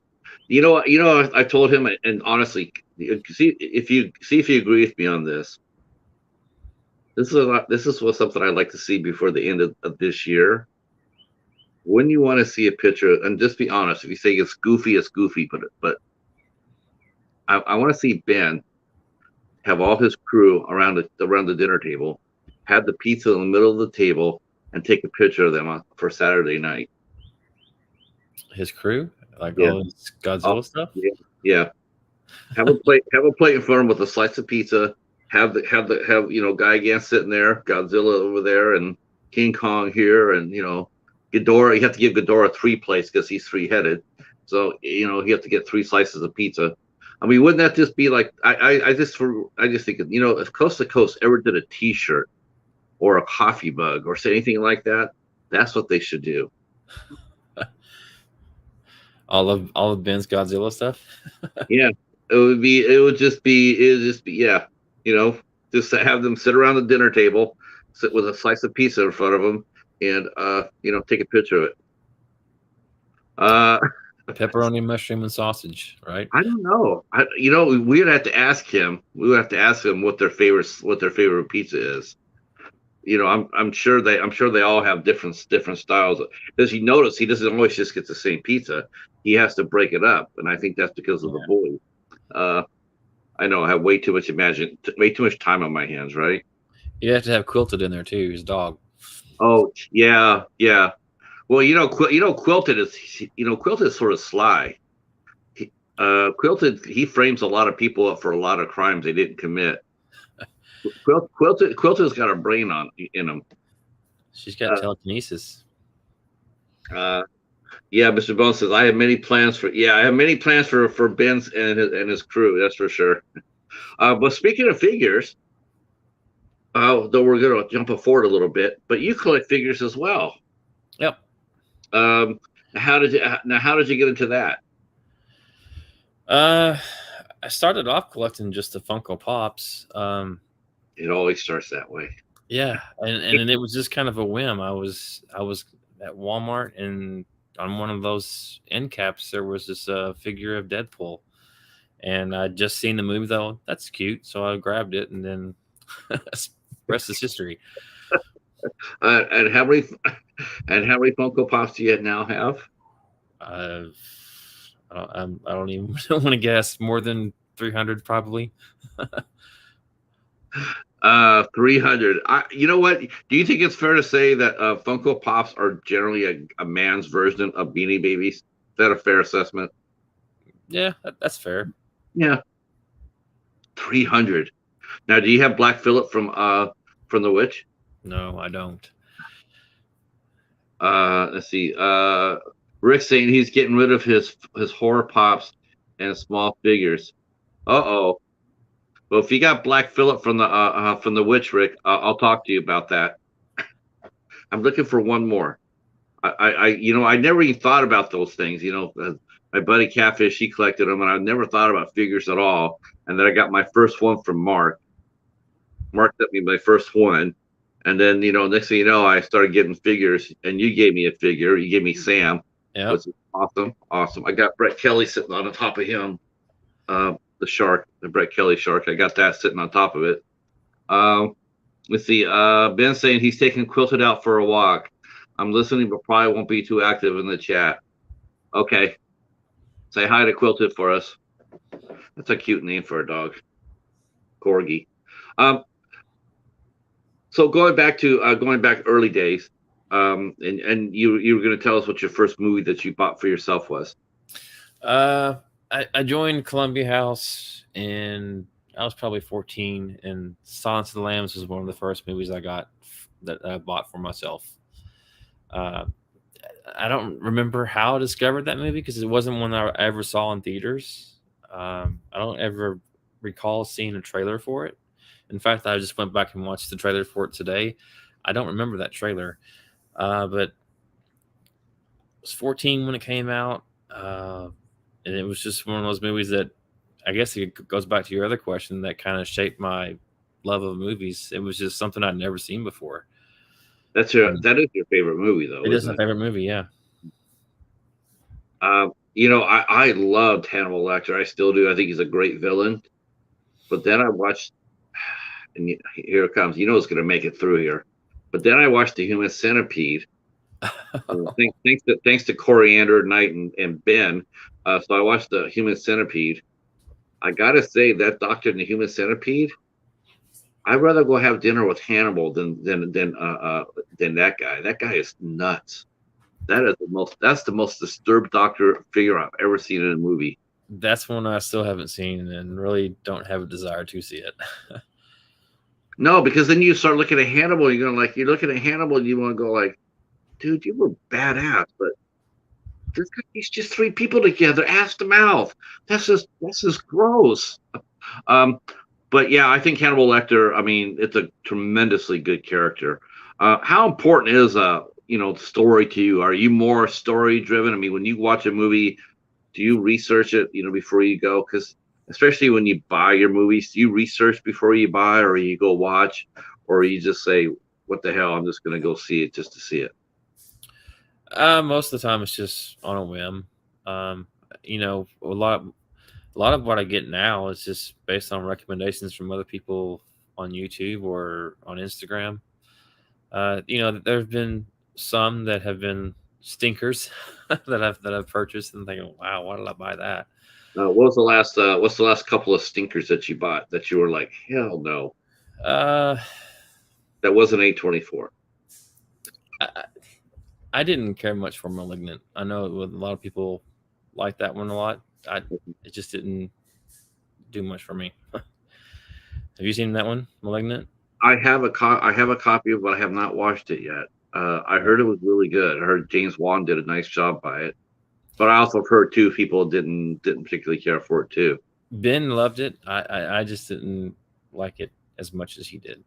I told him, and honestly, see if you agree with me on this. This is what something I'd like to see before the end of this year. When you want to see a picture, and just be honest, if you say it's goofy, but I want to see Ben have all his crew around the dinner table, have the pizza in the middle of the table, and take a picture of them for Saturday night. His crew, like Yeah. all his Godzilla stuff. Yeah. Have a plate in front of him with a slice of pizza. Have Guy Gans sitting there, Godzilla over there, and King Kong here, and Ghidorah. You have to give Ghidorah 3 plates because he's 3-headed. So you have to get 3 slices of pizza. I mean, wouldn't that just be like I just think if Coast to Coast ever did a T-shirt or a coffee mug or say anything like that, that's what they should do. All of Ben's Godzilla stuff. Yeah, it would just be yeah, just to have them sit around the dinner table, sit with a slice of pizza in front of them, and take a picture of it. Pepperoni, mushroom, and sausage, right? I don't know. We'd have to ask him. We would have to ask him what their favorite pizza is. I'm sure they all have different styles. Does he notice he doesn't always just get the same pizza? He has to break it up, and I think that's because of the bully. I know I have way too much time on my hands, right? You have to have Quilted in there too, his dog. Oh yeah. Well, Quilted is sort of sly. Quilted, he frames a lot of people up for a lot of crimes they didn't commit. Quilted's got a brain in him. She's got telekinesis. Yeah, Mr. Bone says I have many plans for Ben's and his crew. That's for sure. But speaking of figures, though we're going to jump forward a little bit, but you collect figures as well. Yep. How did you get into that? I started off collecting just the Funko Pops. It always starts that way. Yeah, and it was just kind of a whim. I was at Walmart, and on one of those end caps there was this figure of Deadpool, and I'd just seen the movie though. That's cute, so I grabbed it, and then rest is history. And how many Funko Pops do you now have? I don't even want to guess. More than 300 probably. 300. You know what? Do you think it's fair to say that Funko Pops are generally a man's version of Beanie Babies? Is that a fair assessment? Yeah, that's fair. Yeah. 300. Now, do you have Black Phillip from The Witch? No, I don't. Let's see. Rick's saying he's getting rid of his horror pops and small figures. Uh-oh. Well, if you got Black Phillip from the Witch, Rick, I'll talk to you about that. I'm looking for one more. I never even thought about those things. My buddy Catfish, he collected them, and I never thought about figures at all. And then I got my first one from Mark. Mark sent me my first one, and then next thing you know, I started getting figures, and you gave me a figure. You gave me Sam. Yeah, which is awesome. I got Brett Kelly sitting on the top of him. The shark, the Brett Kelly shark. I got that sitting on top of it. Let's see. Ben saying he's taking Quilted out for a walk. I'm listening, but probably won't be too active in the chat. Okay. Say hi to Quilted for us. That's a cute name for a dog. Corgi. So going back early days, and you were going to tell us what your first movie that you bought for yourself was. I joined Columbia House, and I was probably 14, and Silence of the Lambs was one of the first movies that I bought for myself. I don't remember how I discovered that movie because it wasn't one I ever saw in theaters. I don't ever recall seeing a trailer for it. In fact, I just went back and watched the trailer for it today. I don't remember that trailer, but I was 14 when it came out. And it was just one of those movies that I guess it goes back to your other question that kind of shaped my love of movies. It was just something I'd never seen before. That is your favorite movie, though. It is my favorite movie, yeah. I loved Hannibal Lecter. I still do. I think he's a great villain. But then I watched, and here it comes. It's going to make it through here. But then I watched The Human Centipede. Thanks to Coriander, Knight, and Ben. So I watched The Human Centipede. I gotta say that doctor in The Human Centipede, I'd rather go have dinner with Hannibal than that guy. That guy is nuts. That's the most disturbed doctor figure I've ever seen in a movie. That's one I still haven't seen and really don't have a desire to see it. No, because then you start looking at Hannibal, and you're looking at Hannibal and you want to go like, dude, you were badass, but he's just three people together, ass to mouth. That's just gross. But yeah, I think Hannibal Lecter, I mean, it's a tremendously good character. How important is story to you? Are you more story driven? I mean, when you watch a movie, do you research it, before you go? Because especially when you buy your movies, do you research before you buy, or you go watch, or you just say, what the hell, I'm just going to go see it just to see it? Most of the time it's just on a whim. A lot of what I get now is just based on recommendations from other people on YouTube or on Instagram. There have been some that have been stinkers that I've purchased and thinking, wow, why did I buy that? What's the last couple of stinkers that you bought that you were like, hell no? That wasn't A24. I didn't care much for Malignant. I know a lot of people like that one a lot. It just didn't do much for me. Have you seen that one, Malignant? I have a copy of it, but I have not watched it yet. I heard it was really good. I heard James Wan did a nice job by it, but I also heard too people didn't particularly care for it too. Ben loved it. I just didn't like it as much as he did.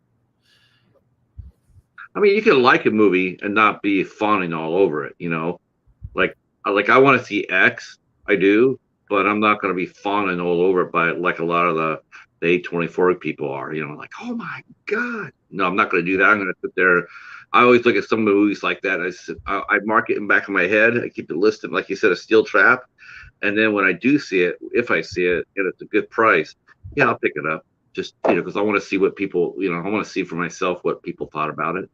I mean, you can like a movie and not be fawning all over it, Like I want to see X, I do, but I'm not going to be fawning all over it by like a lot of the A24 people are, like, oh my God. No, I'm not going to do that. I'm going to sit there. I always look at some movies like that. I mark it in the back of my head. I keep it listed, like you said, a steel trap. And then when I do see it, if I see it and it's a good price, yeah, I'll pick it up. Just, because I want to see what people, I want to see for myself what people thought about it,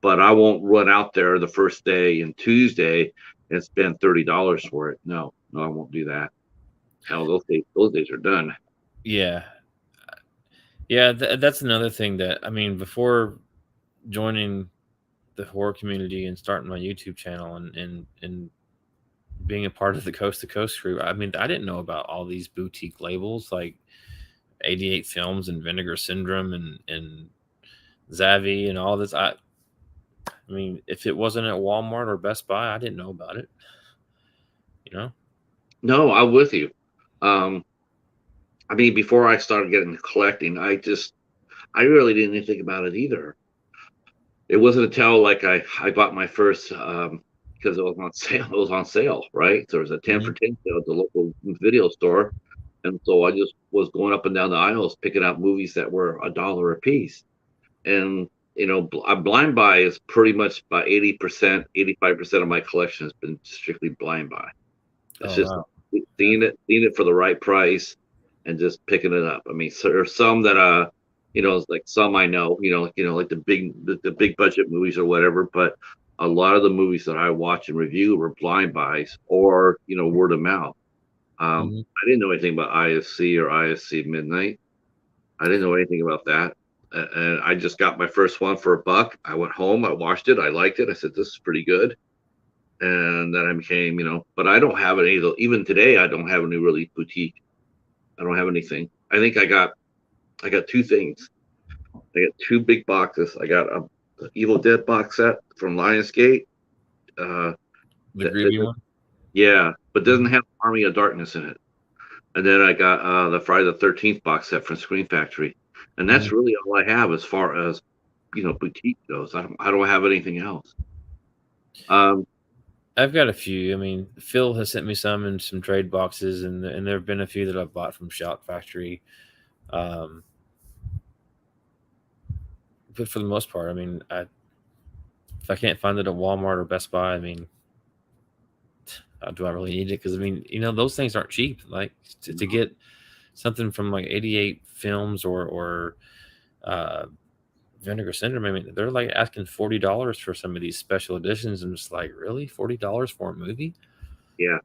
But I won't run out there the first day and Tuesday and spend $30 for it. No, I won't do that. Hell, those days are done. Yeah. That's another thing that, I mean, before joining the horror community and starting my YouTube channel and being a part of the Coast to Coast crew, I mean, I didn't know about all these boutique labels like 88 Films and Vinegar Syndrome and Zavvi and all this. I mean, if it wasn't at Walmart or Best Buy, I didn't know about it. No, I'm with you. I mean, before I started getting collecting, I really didn't even think about it either. It wasn't until like I bought my first because it was on sale. It was on sale, right? There was a 10 for 10 sale at the local video store, and so I just was going up and down the aisles picking out movies that were $1 a piece. And a blind buy is pretty much about 80%, 85% of my collection has been strictly blind buy. It's just seeing it for the right price and just picking it up. I mean, so there's some that like some I know, like the big budget movies or whatever, but a lot of the movies that I watch and review were blind buys or word of mouth. I didn't know anything about IFC or IFC Midnight. I didn't know anything about that. And I just got my first one for $1. I went home, I watched it, I liked it. I said, this is pretty good. And then I became, but I don't have any, even today, I don't have any really boutique. I don't have anything. I think I got two things. I got two big boxes. I got a Evil Dead box set from Lionsgate. The Groovy one? Yeah, but doesn't have Army of Darkness in it. And then I got the Friday the 13th box set from Screen Factory. And that's really all I have as far as, boutique goes. I don't have anything else. I've got a few. I mean, Phil has sent me some in some trade boxes, and there have been a few that I've bought from Shout Factory. But for the most part, I mean, if I can't find it at Walmart or Best Buy, I mean, do I really need it? Because I mean, those things aren't cheap. Like to get something from like 88 Films or Vinegar Syndrome. I mean, they're like asking $40 for some of these special editions, and it's like, really, $40 for a movie? Yeah,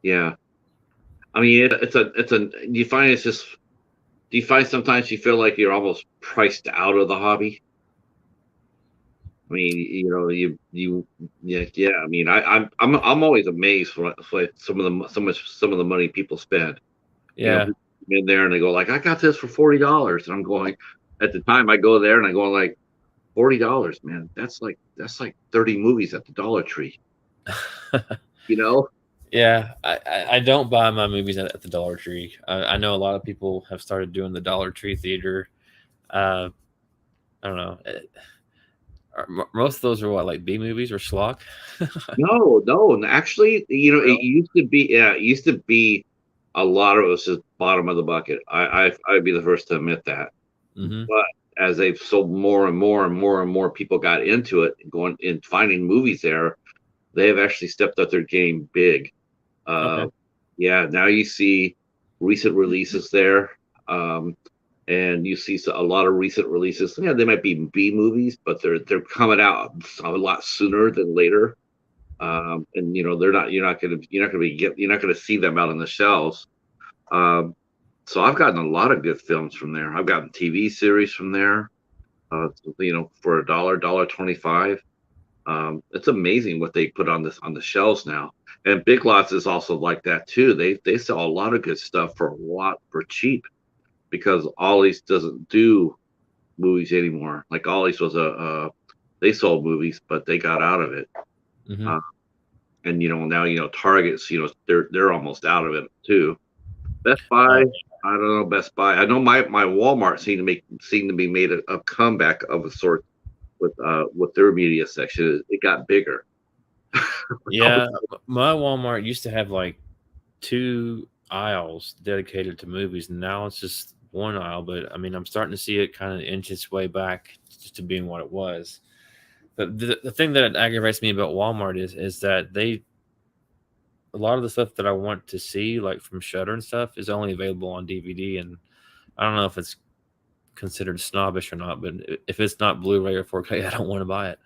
yeah. I mean, do you find it's just, do you find sometimes you feel like you're almost priced out of the hobby? I mean, yeah. I mean, I'm always amazed for some of the money people spend. Yeah, People come in there and they go like, I got this for $40, and I'm going. At the time, I go there and I go like, $40, man. That's like 30 movies at the Dollar Tree. You know? yeah. I don't buy my movies at the Dollar Tree. I know a lot of people have started doing the Dollar Tree theater. I don't know. Most of those are what, like B movies or schlock? No. Actually, Really? it used to be. Yeah, it used to be. A lot of us is bottom of the bucket. I'd be the first to admit that. Mm-hmm. But as they've sold more and more and more and more people got into it, going and finding movies there, they have actually stepped up their game big. Okay. Yeah, now you see recent releases there, and you see a lot of recent releases. Yeah, they might be B movies, but they're coming out a lot sooner than later. And you're not gonna see them out on the shelves. Um, so I've gotten a lot of good films from there. I've gotten TV series from there. For $1, $1.25. It's amazing what they put on the shelves now. And Big Lots is also like that too. They sell a lot of good stuff for cheap, because Ollie's doesn't do movies anymore. Like Ollie's was they sold movies, but they got out of it. Mm-hmm. And now Target's, they're almost out of it too. Best Buy, I don't know. Best Buy, I know my Walmart seemed to be made a comeback of a sort with their media section. It got bigger. Yeah, my Walmart used to have like 2 aisles dedicated to movies, and now it's just one aisle. But I mean, I'm starting to see it kind of inch its way back just to being what it was. But the thing that aggravates me about Walmart is that a lot of the stuff that I want to see, like from Shudder and stuff, is only available on DVD, and I don't know if it's considered snobbish or not, but if it's not Blu-ray or 4K, I don't want to buy it.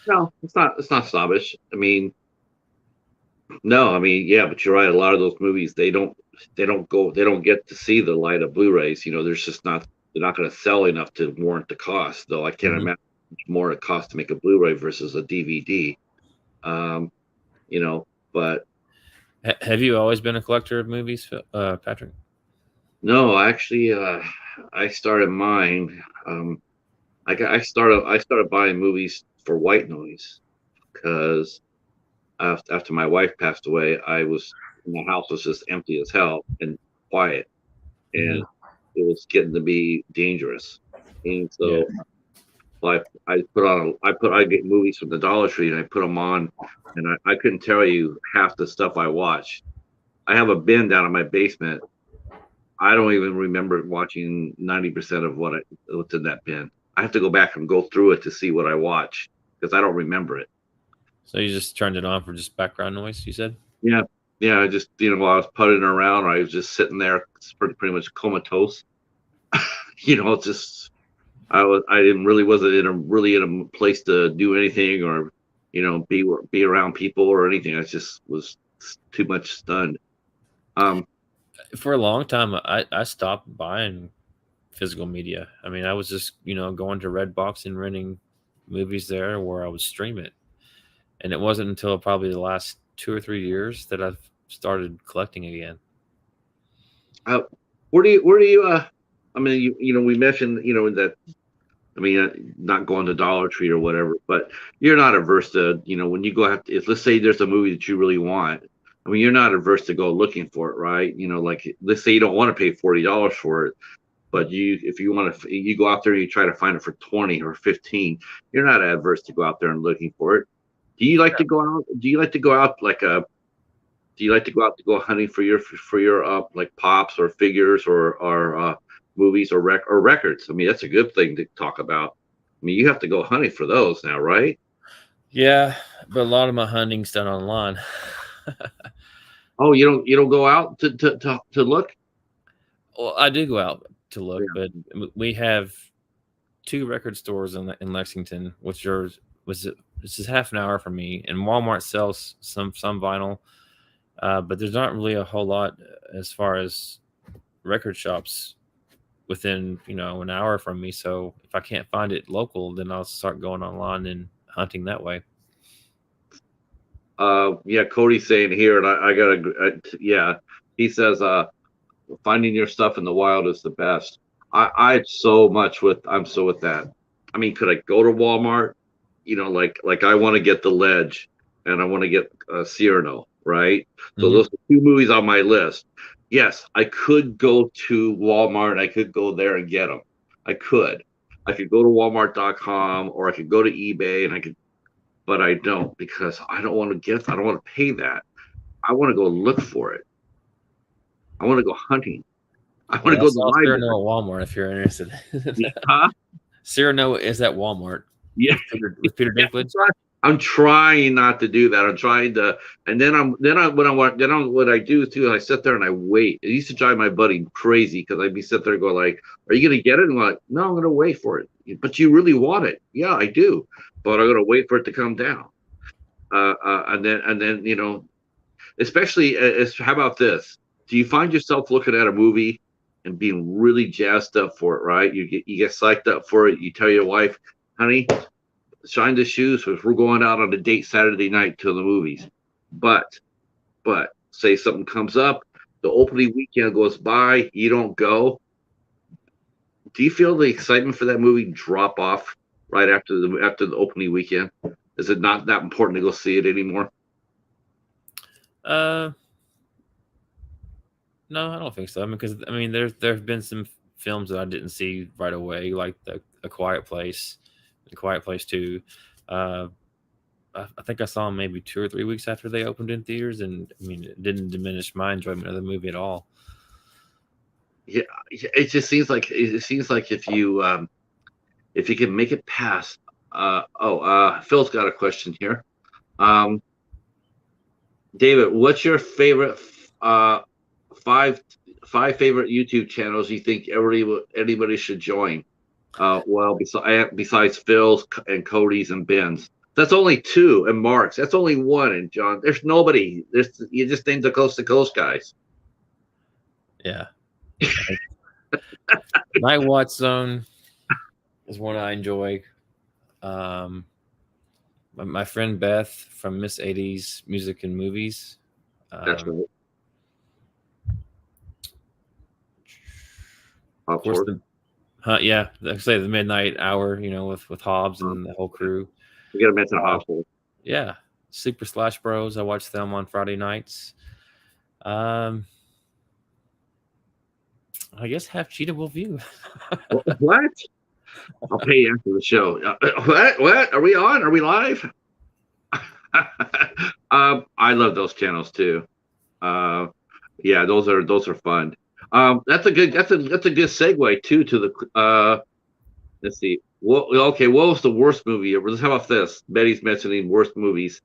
No, it's not. It's not snobbish. I mean, no. I mean, yeah, but you're right. A lot of those movies, they don't get to see the light of Blu-rays. There's just not. They're not going to sell enough to warrant the cost. Though I can't Mhm. imagine how much more it costs to make a Blu-ray versus a DVD. But Have you always been a collector of movies, Patrick? no, actually, I started mine. I started buying movies for white noise, because after my wife passed away, my house was just empty as hell and quiet, and Mhm. it was getting to be dangerous. And Yeah. so I get movies from the Dollar Tree and I put them on, and I couldn't tell you half the stuff I watched. I have a bin down in my basement. I don't even remember watching 90% of what's in that bin. I have to go back and go through it to see what I watch, because I don't remember it. So you just turned it on for just background noise, you said? Yeah, yeah. I just while I was putting around, or I was just sitting there, pretty much comatose. It's just I didn't really wasn't in a place to do anything, or be around people or anything. I just was too much stunned. For a long time, I stopped buying physical media. I mean, I was just, going to Redbox and renting movies there where I would stream it. And it wasn't until probably the last 2 or 3 years that I've started collecting again. Where do you I mean, we mentioned that. I mean, not going to Dollar Tree or whatever, but you're not averse to, when you go out, if let's say there's a movie that you really want. I mean, you're not averse to go looking for it, right? Like, let's say you don't want to pay $40 for it, but if you want to, you go out there and you try to find it for 20 or 15, you're not adverse to go out there and looking for it. Do you like to go out? Do you like to go out do you like to go out to go hunting for your like pops or figures or movies or records? I mean, that's a good thing to talk about. I mean, you have to go hunting for those now, right? Yeah, but a lot of my hunting's done online. Oh, you don't go out to look? Well, I do go out to look, Yeah. but we have 2 record stores in Lexington, this is half an hour from me, and Walmart sells some vinyl, but there's not really a whole lot as far as record shops within an hour from me. So if I can't find it local, then I'll start going online and hunting that way. Yeah, Cody's saying here, and I gotta, yeah, he says, finding your stuff in the wild is the best. I'm so with that. I mean, could I go to Walmart? Like I want to get The Ledge, and I want to get Cyrano, right? So those are 2 movies on my list. Yes, I could go to Walmart. I could go there and get them. I could go to Walmart.com, or I could go to eBay, but I don't, because I don't want to pay that. I want to go look for it. I want to go hunting. I want to go to the library. Cyrano at Walmart if you're interested. Huh? Cyrano is at Walmart. Yeah. With Peter Dinklage. I'm trying not to do that. I'm trying to, and what I do too, I sit there and I wait. It used to drive my buddy crazy, because I'd be sitting there going like, "Are you gonna get it?" And I'm like, "No, I'm gonna wait for it." But you really want it? Yeah, I do, but I'm gonna wait for it to come down. And then especially how about this? Do you find yourself looking at a movie and being really jazzed up for it? Right? You get psyched up for it. You tell your wife, "Honey, shine the shoes, because we're going out on a date Saturday night to the movies." But say something comes up, the opening weekend goes by, you don't go. Do you feel the excitement for that movie drop off right after the opening weekend? Is it not that important to go see it anymore? No, I don't think so. Because there have been some films that I didn't see right away, like A Quiet Place, The Quiet Place 2. I think I saw them maybe 2 or 3 weeks after they opened in theaters, and it didn't diminish my enjoyment of the movie at all. Yeah, it just seems like if you can make it past. Phil's got a question here. David, what's your favorite five favorite YouTube channels you think anybody should join? Well, besides Phil's and Cody's and Ben's. That's only 2, and Mark's. That's only 1, and John. There's nobody. You just named the Coast to Coast guys. Yeah. Night Watch Zone is one I enjoy. My friend Beth from Miss 80s Music and Movies. That's right. Of course, yeah, like I say, the Midnight Hour, with Hobbs and the whole crew. We got to mention Hobbs. Yeah, Super Slash Bros. I watch them on Friday nights. I guess Half Cheetah Will View. What? I'll pay you after the show. What? Are we on? Are we live? I love those channels too. Yeah, those are fun. That's a good segue too to the. Let's see. What was the worst movie ever? How about this? Betty's mentioning worst movies.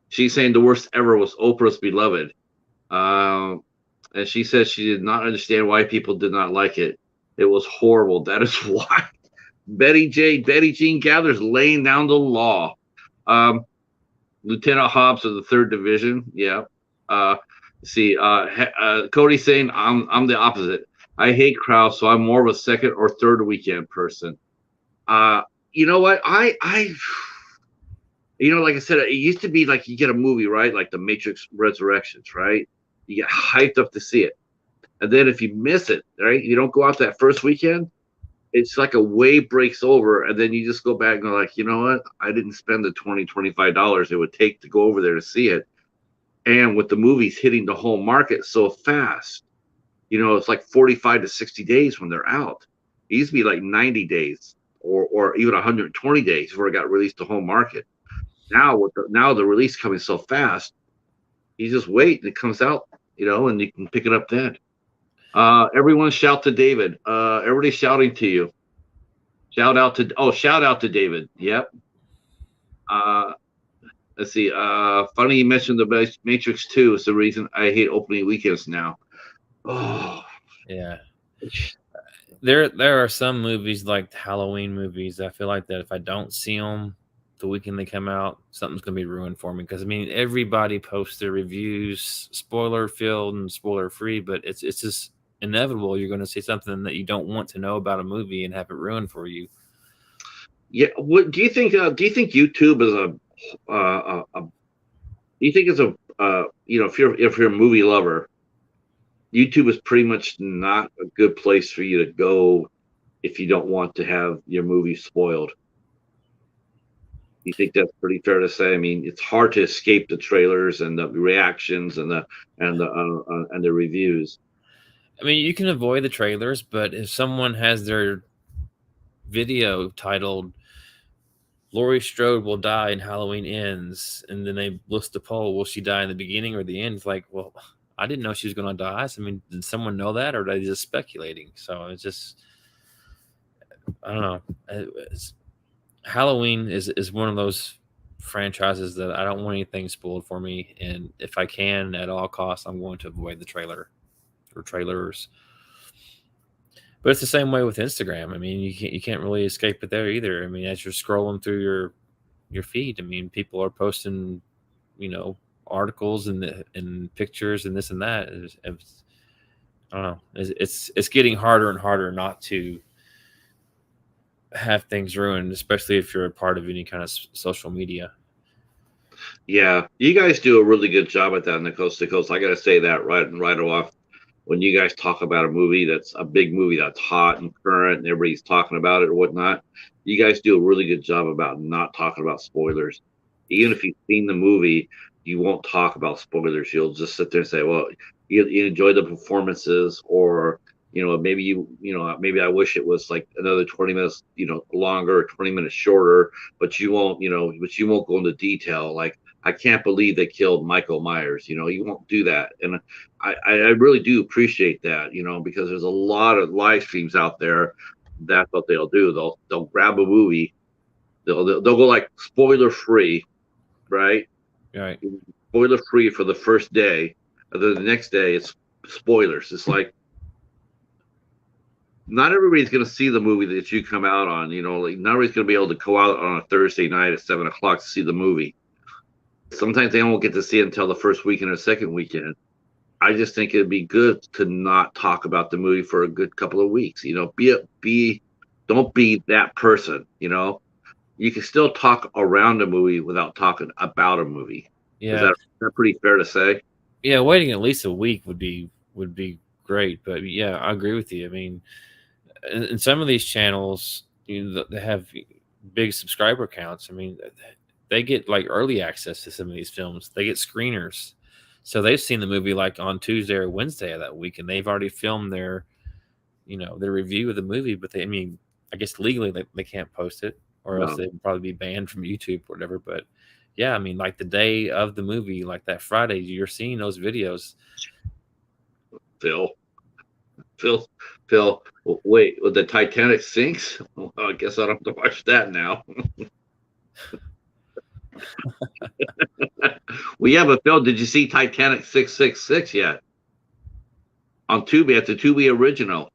She's saying the worst ever was Oprah's Beloved. And she says she did not understand why people did not like it. It was horrible. That is why. Betty Jean Gather's laying down the law. Lieutenant Hobbs of the 3rd Division. Yeah. Cody saying I'm the opposite. I hate crowds, so I'm more of a second or third weekend person. You know what? Like I said, it used to be like you get a movie, right? Like The Matrix Resurrections, right? You get hyped up to see it. And then if you miss it, right, you don't go out that first weekend, it's like a wave breaks over, and then you just go back and go like, you know what? I didn't spend the $20, $25 it would take to go over there to see it. And with the movies hitting the home market so fast, it's like 45 to 60 days when they're out. It used to be like 90 days or even 120 days before it got released to home market. Now the release coming so fast, you just wait and it comes out, and you can pick it up then. Everyone shout to David. Everybody's shouting to you. Shout out to David. Yep. Let's see. Funny you mentioned the Matrix 2 is the reason I hate opening weekends now. Oh, Yeah. There are some movies like Halloween movies. I feel like that if I don't see them the weekend they come out, something's gonna be ruined for me. Because I mean, everybody posts their reviews, spoiler filled and spoiler free, but it's just inevitable. You're gonna see something that you don't want to know about a movie and have it ruined for you. yeah. What do you think? Do you think YouTube is do you think it's a if you're a movie lover, YouTube is pretty much not a good place for you to go if you don't want to have your movie spoiled. You think that's pretty fair to say? I mean, it's hard to escape the trailers and the reactions and the reviews. I mean, you can avoid the trailers, but if someone has their video titled Laurie Strode will die and Halloween ends, and then they list the poll, will she die in the beginning or the end? It's like, well, I didn't know she was going to die. So, I mean, did someone know that, or are they just speculating? So it's just, I don't know. Halloween is one of those franchises that I don't want anything spoiled for me, and if I can, at all costs, I'm going to avoid the trailer or trailers. But it's the same way with Instagram. I mean, you can't really escape it there either. I mean, as you're scrolling through your feed, I mean, people are posting, articles and pictures and this and that. I don't know. It's getting harder and harder not to have things ruined, especially if you're a part of any kind of social media. Yeah, you guys do a really good job at that in the Coast to Coast. I got to say that right off. When you guys talk about a movie that's a big movie that's hot and current and everybody's talking about it or whatnot, you guys do a really good job about not talking about spoilers. Even if you've seen the movie, you won't talk about spoilers. You'll just sit there and say, well, you enjoy the performances, or maybe I wish it was like another 20 minutes, longer, or 20 minutes shorter, but you won't go into detail. Like, I can't believe they killed Michael Myers. You won't do that. And I really do appreciate that, because there's a lot of live streams out there. That's what they'll do. They'll grab a movie. They'll go like spoiler free, right? Right. Spoiler free for the first day. And then the next day it's spoilers. It's like, not everybody's going to see the movie that you come out on. Like, not everybody's going to be able to go out on a Thursday night at 7:00 to see the movie. Sometimes they won't get to see it until the first weekend or second weekend. I just think it'd be good to not talk about the movie for a good couple of weeks. Don't be that person. You can still talk around a movie without talking about a movie. Yeah. Is that pretty fair to say? Yeah, waiting at least a week would be great. But yeah, I agree with you. I mean, in some of these channels, they have big subscriber counts. I mean, they get like early access to some of these films. They get screeners. So they've seen the movie like on Tuesday or Wednesday of that week, and they've already filmed their review of the movie. But I guess legally they can't post it, or else they'd probably be banned from YouTube or whatever. But yeah, I mean, like the day of the movie, like that Friday, you're seeing those videos. Phil, wait, the Titanic sinks? Well, I guess I don't have to watch that now. Well, yeah, but Phil, did you see Titanic 666 yet? On Tubi, at the Tubi original.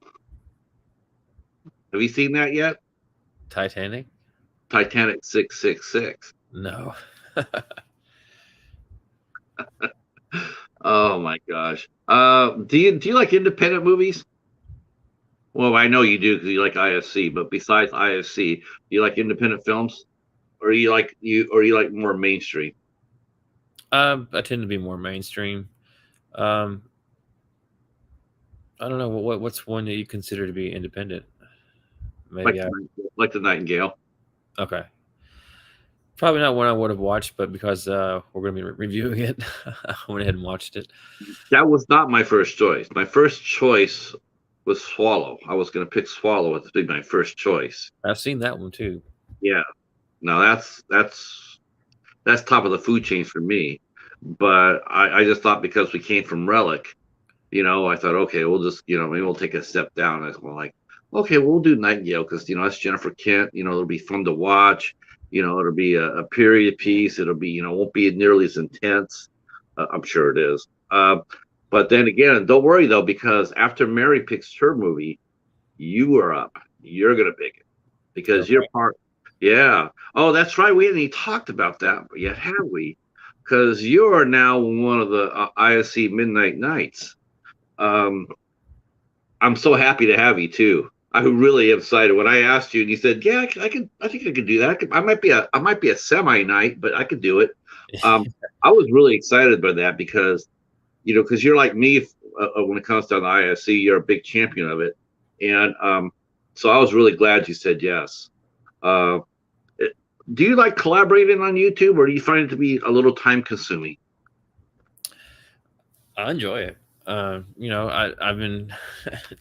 Have you seen that yet? Titanic 666. No. Oh my gosh. Do you like independent movies? Well, I know you do because you like IFC, but besides IFC, do you like independent films? Or you like more mainstream? I tend to be more mainstream. I don't know what's one that you consider to be independent. Maybe like the Nightingale. Okay. Probably not one I would have watched, but because we're going to be reviewing it, I went ahead and watched it. That was not my first choice. My first choice was Swallow. I was going to pick Swallow to be my first choice. I've seen that one too. Yeah. Now that's top of the food chain for me. But I just thought because we came from Relic, I thought, okay, we'll just, maybe we'll take a step down. I was like, okay, we'll do Nightingale because, that's Jennifer Kent. It'll be fun to watch. It'll be a period piece. It'll be, won't be nearly as intense. I'm sure it is. But then again, don't worry though, because after Mary picks her movie, you are up. You're gonna pick it because you're Okay. part. Yeah. Oh, that's right. We hadn't even talked about that yet, have we? Because you are now one of the ISC Midnight Nights. Um, I'm so happy to have you too. I really am excited when I asked you, and you said, "Yeah, I can. I think I could do that. I might be a semi night, but I could do it." I was really excited by that because because you're like me when it comes down to ISC, you're a big champion of it, and so I was really glad you said yes. Uh, do you like collaborating on YouTube, or do you find it to be a little time consuming? I enjoy it. I've been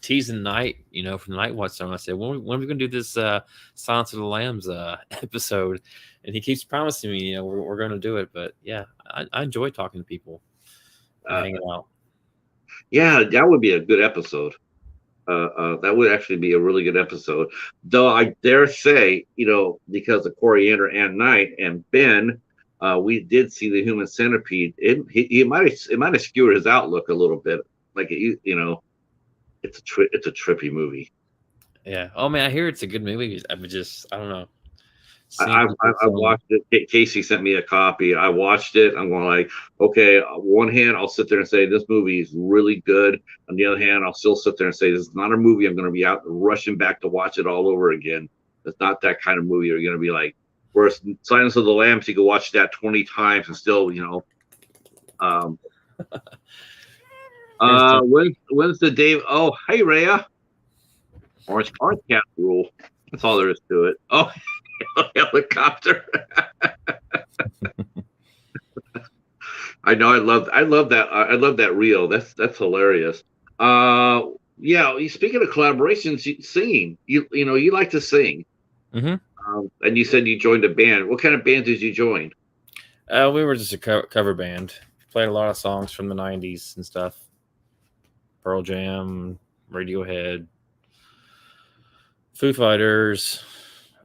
teasing Night, from the Night Watch Zone. I said, when are we going to do this Silence of the Lambs episode? And he keeps promising me, we're going to do it. But yeah, I enjoy talking to people and hanging out. Yeah, that would be a good episode. That would actually be a really good episode. Though I dare say, because of Coriander and Knight and Ben, we did see the Human Centipede. It might have skewed his outlook a little bit. Like it's a trippy movie. Yeah. Oh man, I hear it's a good movie. I don't know. I watched it. Casey sent me a copy. I watched it. I'm going like, okay, on one hand, I'll sit there and say this movie is really good. On the other hand, I'll still sit there and say this is not a movie I'm going to be out rushing back to watch it all over again. It's not that kind of movie. You're going to be like, whereas Silence of the Lambs, you can watch that 20 times and still, when's the day? Oh, hey, Rhea. Orange cat rule. That's all there is to it. Oh, helicopter. I know. I love that. I love that reel. That's hilarious. Yeah. Speaking of collaborations, singing. You like to sing. Mm-hmm. And you said you joined a band. What kind of band did you join? We were just a cover band. Played a lot of songs from the '90s and stuff. Pearl Jam, Radiohead, Foo Fighters.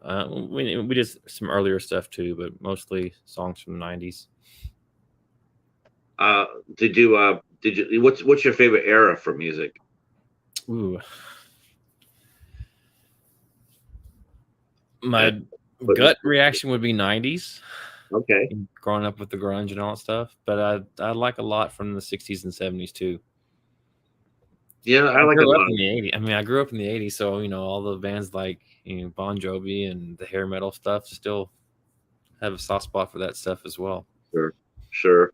We did some earlier stuff too, but mostly songs from the '90s. Did you? What's your favorite era for music? Ooh, my gut reaction would be '90s. Okay. Growing up with the grunge and all that stuff, but I like a lot from the '60s and '70s too. Yeah, I like grew a up lot. in the '80s. I mean, I grew up in the '80s, so all the bands like Bon Jovi and the hair metal stuff still have a soft spot for that stuff as well. Sure.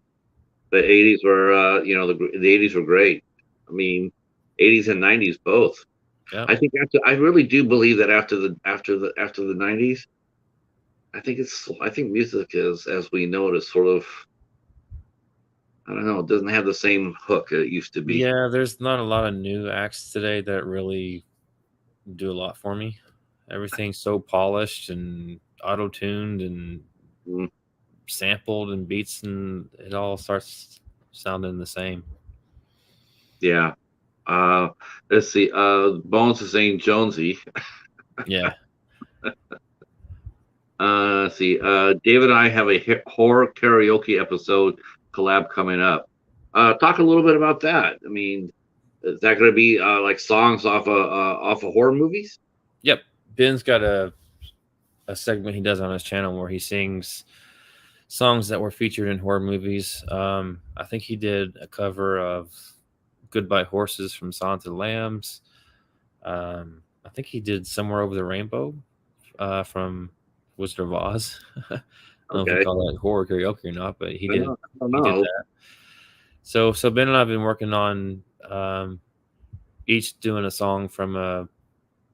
The '80s were, the '80s were great. I mean, '80s and '90s both. Yeah. I really do believe that after the '90s, I think music is, as we know it, is sort of, I don't know, it doesn't have the same hook it used to be. Yeah, there's not a lot of new acts today that really do a lot for me. Everything's so polished and auto-tuned and sampled and beats, and it all starts sounding the same. Yeah. Let's see. Bones is saying Jonesy. Yeah. Let's see. David and I have a horror karaoke episode collab coming up. Talk a little bit about that. I mean, is that going to be like songs off of horror movies? Yep. Ben's got a segment he does on his channel where he sings songs that were featured in horror movies. I think he did a cover of Goodbye Horses from Silence of the Lambs. I think he did Somewhere Over the Rainbow from Wizard of Oz. I don't know if you call that horror karaoke or not, but he did. I don't know. He did that. So Ben and I have been working on each doing a song from a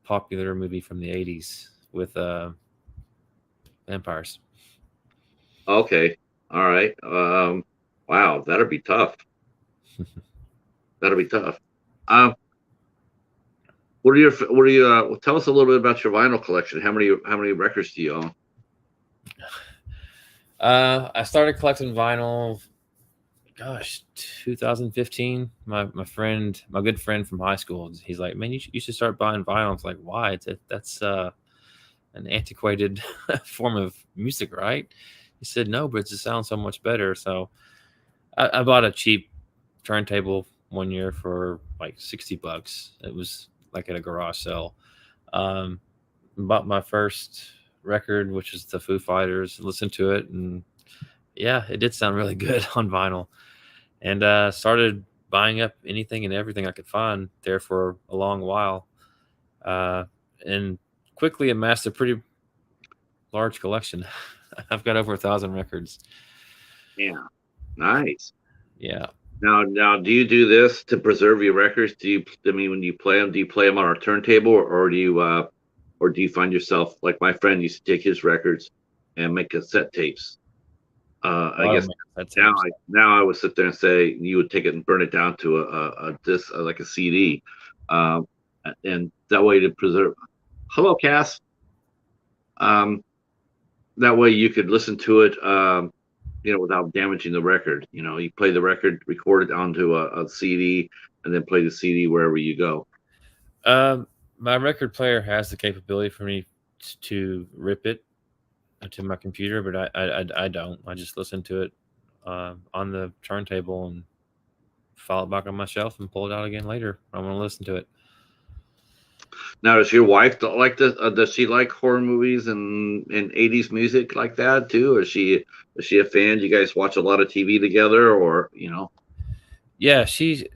popular movie from the '80s with vampires. Okay. All right. Wow, that'll be tough. That'll be tough. What are you? Tell us a little bit about your vinyl collection. How many records do you own? I started collecting vinyl. Gosh, 2015. My good friend from high school, he's like, man, you should start buying vinyl. I was like, why? an antiquated form of music, right? He said, no, but it just sounds so much better. So I bought a cheap turntable one year for like $60. It was like at a garage sale. Bought my first record, which is the Foo Fighters, listened to it, and yeah, it did sound really good on vinyl. And started buying up anything and everything I could find there for a long while. And quickly amassed a pretty large collection. I've got over 1,000 records. Yeah, nice. Yeah. Now, do you do this to preserve your records? I mean, when you play them, do you play them on a turntable, or do you find yourself like my friend used to take his records and make cassette tapes? I guess now I would sit there and say you would take it and burn it down to a disc, like a CD, and that way to preserve. Hello, Cass. That way you could listen to it, without damaging the record. You play the record, record it onto a CD, and then play the CD wherever you go. My record player has the capability for me to rip it to my computer, but I don't. I just listen to it on the turntable and file it back on my shelf and pull it out again later. I want to listen to it. Now, does your wife like this? Does she like horror movies and 80s music like that too? Is she a fan? Do you guys watch a lot of TV together, or Yeah, she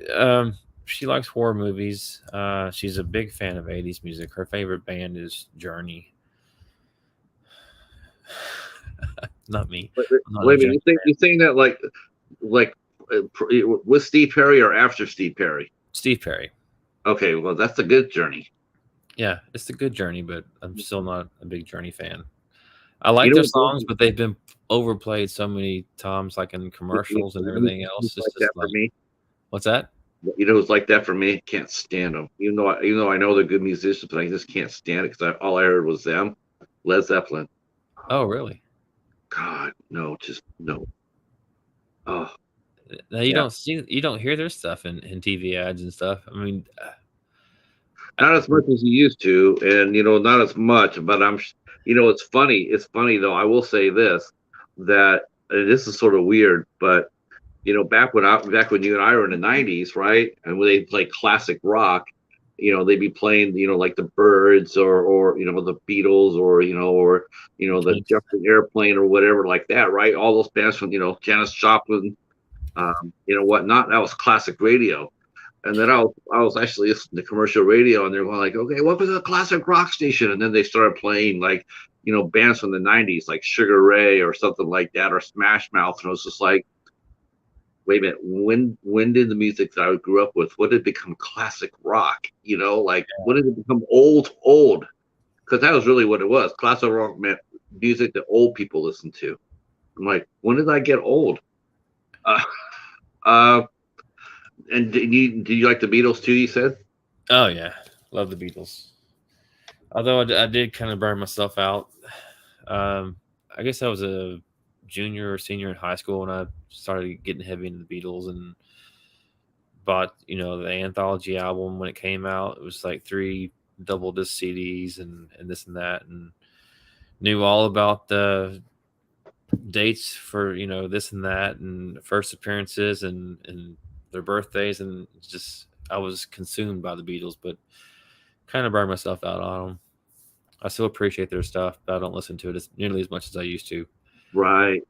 likes horror movies. She's a big fan of 80s music. Her favorite band is Journey. Not me. Wait a minute, you think that like with Steve Perry or after Steve Perry? Steve Perry. Okay, well that's a good Journey. Yeah, it's a good Journey, but I'm still not a big Journey fan. I like their songs, but they've been overplayed so many times, like in commercials and everything else. It's just for me. What's that? You know who's like that for me? Can't stand them. Even though I know they're good musicians, but I just can't stand it because all I heard was them. Led Zeppelin. Oh, really? God, no, just no. Oh, now you don't hear their stuff in TV ads and stuff. I mean, not as much as you used to, and not as much. But it's funny. It's funny though. I will say this, that and this is sort of weird, but back when you and I were in the '90s, right? And when they play classic rock, they'd be playing, like the Byrds or the Beatles or the Jefferson Airplane or whatever like that, right? All those bands from Janis Joplin, whatnot. That was classic radio. And then I was actually listening to commercial radio, and they're going like, okay, what was a classic rock station? And then they started playing like bands from the '90s, like Sugar Ray or something like that, or Smash Mouth, and it was just like, wait a minute, when did the music that I grew up with, when did it become classic rock? When did it become old? Because that was really what it was. Classic rock meant music that old people listen to. I'm like, when did I get old? And do you like the Beatles too, you said? Oh yeah, love the Beatles. Although I did kind of burn myself out. I guess I was a junior or senior in high school when I started getting heavy into the Beatles and bought the anthology album when it came out. It was like 3 double disc CDs and this and that, and knew all about the dates for this and that and first appearances and their birthdays, and just I was consumed by the Beatles, but kind of burned myself out on them. I still appreciate their stuff, but I don't listen to it as nearly as much as I used to. Right.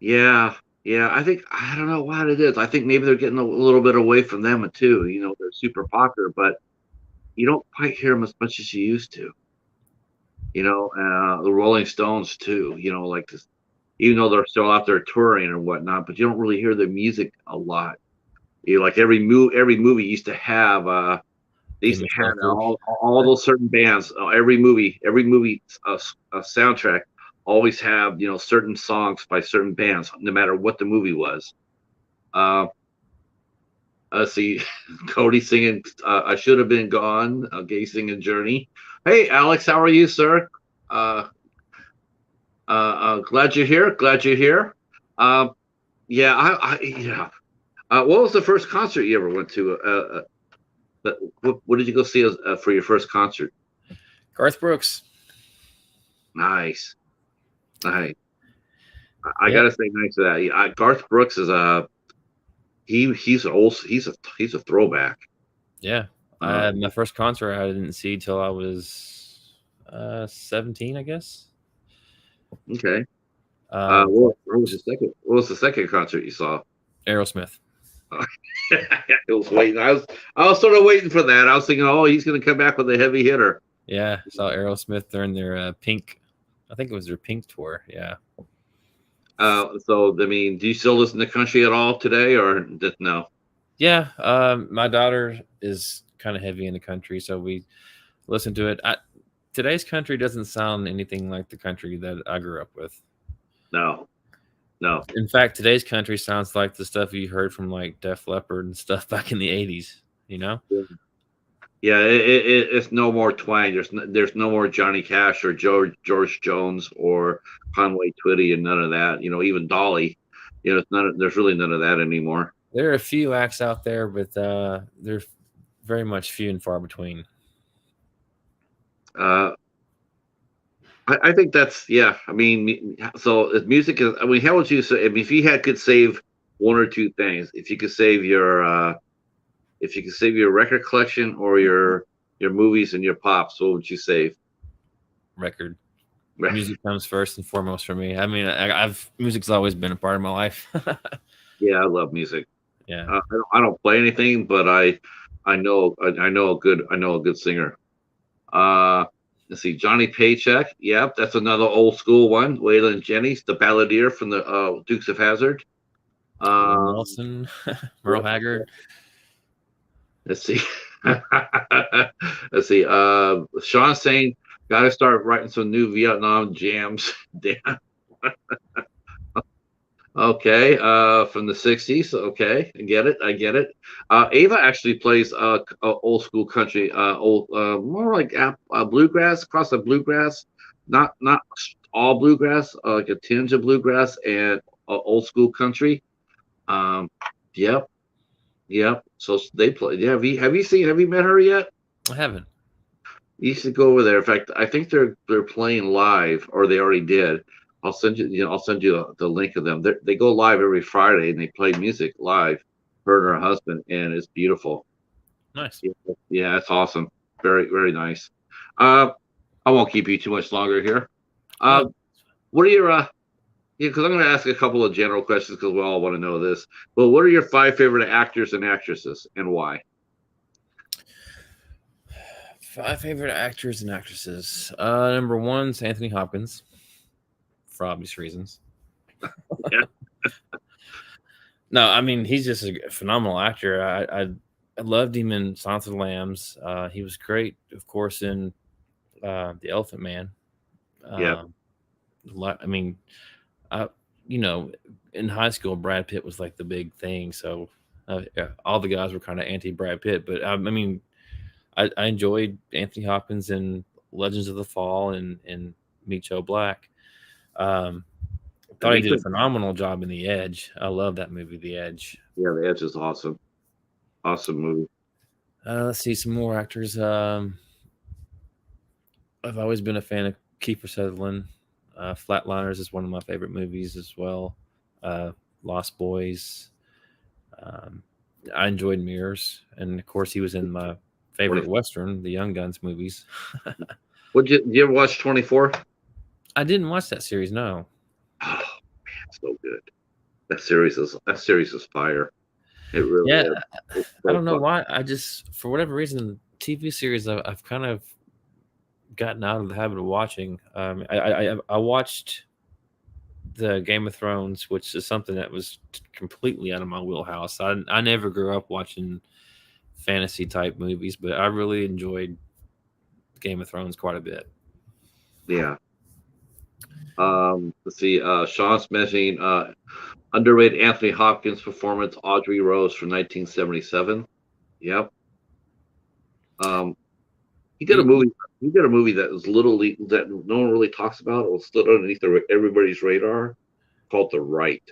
Yeah. I don't know what it is. I think maybe they're getting a little bit away from them too. They're super popular, but you don't quite hear them as much as you used to. The Rolling Stones too. Like this, even though they're still out there touring and whatnot, but you don't really hear their music a lot. Like every movie used to have. They used to have all those certain bands. Every movie soundtrack always have certain songs by certain bands, no matter what the movie was. See, Cody singing "I Should Have Been Gone," Gay singing "Journey." Hey, Alex, how are you, sir? Glad you're here. Yeah. What was the first concert you ever went to? What did you go see for your first concert? Garth Brooks. Nice. Nice. I Yeah, gotta say nice to that. Garth Brooks is he's a throwback. yeah. My first concert I didn't see till I was 17, I guess. Okay. Um, What was the second concert you saw? Aerosmith. I was waiting. I was sort of waiting for that. I was thinking, oh, he's going to come back with a heavy hitter. Yeah, saw Aerosmith during their Pink. I think it was their Pink tour. Yeah. So I mean, do you still listen to country at all today, or just no? Yeah, my daughter is kind of heavy in the country, so we listen to it. Today's country doesn't sound anything like the country that I grew up with. No, no. In fact, today's country sounds like the stuff you heard from like Def Leppard and stuff back in the 80s, you know? Yeah, it's no more twang. There's no more Johnny Cash or George Jones or Conway Twitty and none of that. Even Dolly. There's really none of that anymore. There are a few acts out there, but they're very much few and far between. I think that's yeah. I mean, so if music is. I mean, how would you say? I mean, if you could save one or two things, if you could save your record collection or your movies and your pops, what would you save? Record. Music comes first and foremost for me. I mean, music's always been a part of my life. Yeah, I love music. Yeah. I don't play anything, but I know a good singer. Let's see, Johnny Paycheck. Yep, that's another old school one. Waylon Jennings, the balladeer from the Dukes of Hazzard. Nelson, Merle Haggard. Let's see. Let's see. Sean saying, "Got to start writing some new Vietnam jams." Damn. Okay, from the '60s. Okay, I get it. Ava actually plays old school country, more like bluegrass, across the bluegrass, not all bluegrass, like a tinge of bluegrass and old school country. Yep. So they play. Yeah, have you met her yet? I haven't. You should go over there. In fact, I think they're playing live, or they already did. I'll send you. I'll send you the link of them. They go live every Friday, and they play music live. Her and her husband, and it's beautiful. Nice. Yeah, it's awesome. Very, very nice. I won't keep you too much longer here. What are your because I'm going to ask a couple of general questions because we all want to know this. But what are your 5 favorite actors and actresses, and why? 5 favorite actors and actresses. Number 1's Anthony Hopkins, for obvious reasons. Yeah. No, I mean he's just a phenomenal actor. I loved him in Silence of the Lambs. He was great, of course, in The Elephant Man. Yeah. I mean, in high school, Brad Pitt was like the big thing. So all the guys were kind of anti Brad Pitt, but I mean, I enjoyed Anthony Hopkins in Legends of the Fall and Meet Joe Black. Thought he did a phenomenal job in The Edge. I love that movie, The Edge. Yeah, The Edge is awesome. Awesome movie. Let's see some more actors. I've always been a fan of Kiefer Sutherland. Flatliners is one of my favorite movies as well. Lost Boys. I enjoyed Mirrors, and of course, he was in my favorite Western, the Young Guns movies. Did you ever watch 24? I didn't watch that series. No. Oh man, so good. That series is fire. It really is. I don't know why. I just, for whatever reason, the TV series I've kind of gotten out of the habit of watching. I watched the Game of Thrones, which is something that was completely out of my wheelhouse. I never grew up watching fantasy type movies, but I really enjoyed Game of Thrones quite a bit. Yeah. Let's see. Sean's mentioning underrated Anthony Hopkins performance, Audrey Rose from 1977. Yep. He did a movie. He did a movie that was that no one really talks about. It was stood underneath everybody's radar, called The Right.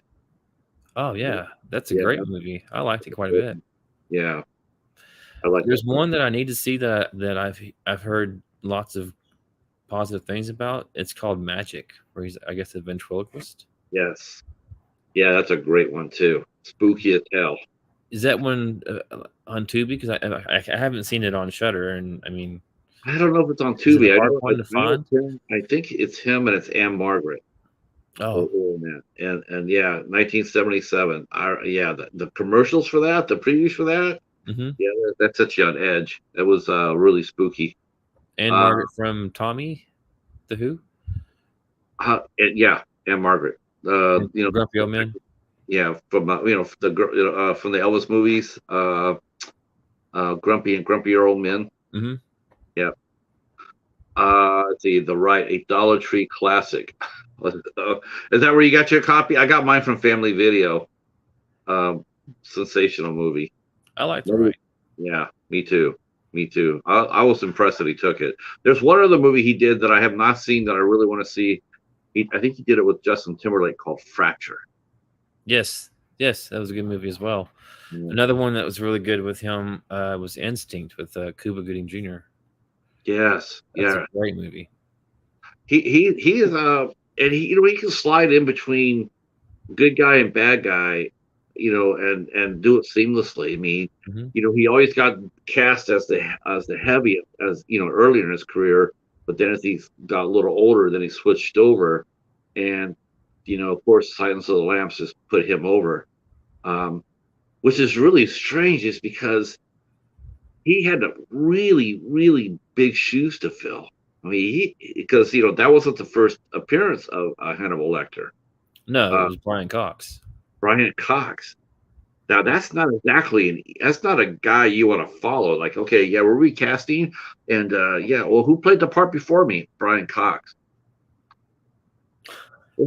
Oh yeah, that's a great movie. I liked it quite a bit. Yeah, I like. There's one that I need to see that I've heard lots of positive things about. It's called Magic, where he's, I guess, a ventriloquist. Yes. Yeah, that's a great one too. Spooky as hell. Is that one on Tubi? Because I haven't seen it on Shutter, and I mean, I don't know if it's on is it Tubi. a hard one to find? I think it's him and it's Anne Margaret. Oh, And yeah, 1977. Yeah, the commercials for that, the previews for that, mm-hmm. yeah, that sets you on edge. That was really spooky. Anne Margaret from Tommy, the Who. And yeah, Anne Margaret. You know, Grumpy Old Men. yeah, from you know the from the Elvis movies, Grumpy and Grumpier Old Men. Mm-hmm. Yeah. Let's see, a Dollar Tree classic. Is that where you got your copy? I got mine from Family Video. Sensational movie. I like the right. Yeah, me too. Me too. I was impressed that he took it. There's one other movie he did that I have not seen that I really want to see. I think he did it with Justin Timberlake called Fracture. Yes, that was a good movie as well. Yeah. Another one that was really good with him was Instinct with Cuba Gooding Jr. Yes, That's yeah, a great movie. he is and he can slide in between good guy and bad guy, and do it seamlessly. I mean, Mm-hmm. he always got cast as the heavy as earlier in his career, but then as he got a little older, then he switched over, and of course, Silence of the Lambs just put him over, which is really strange, is because he had really, really big shoes to fill. I mean, because that wasn't the first appearance of Hannibal Lecter. No, it was Brian Cox. Brian Cox. Now that's not a guy you want to follow. Like, okay, yeah, we're recasting, and yeah, well, who played the part before me? Brian Cox.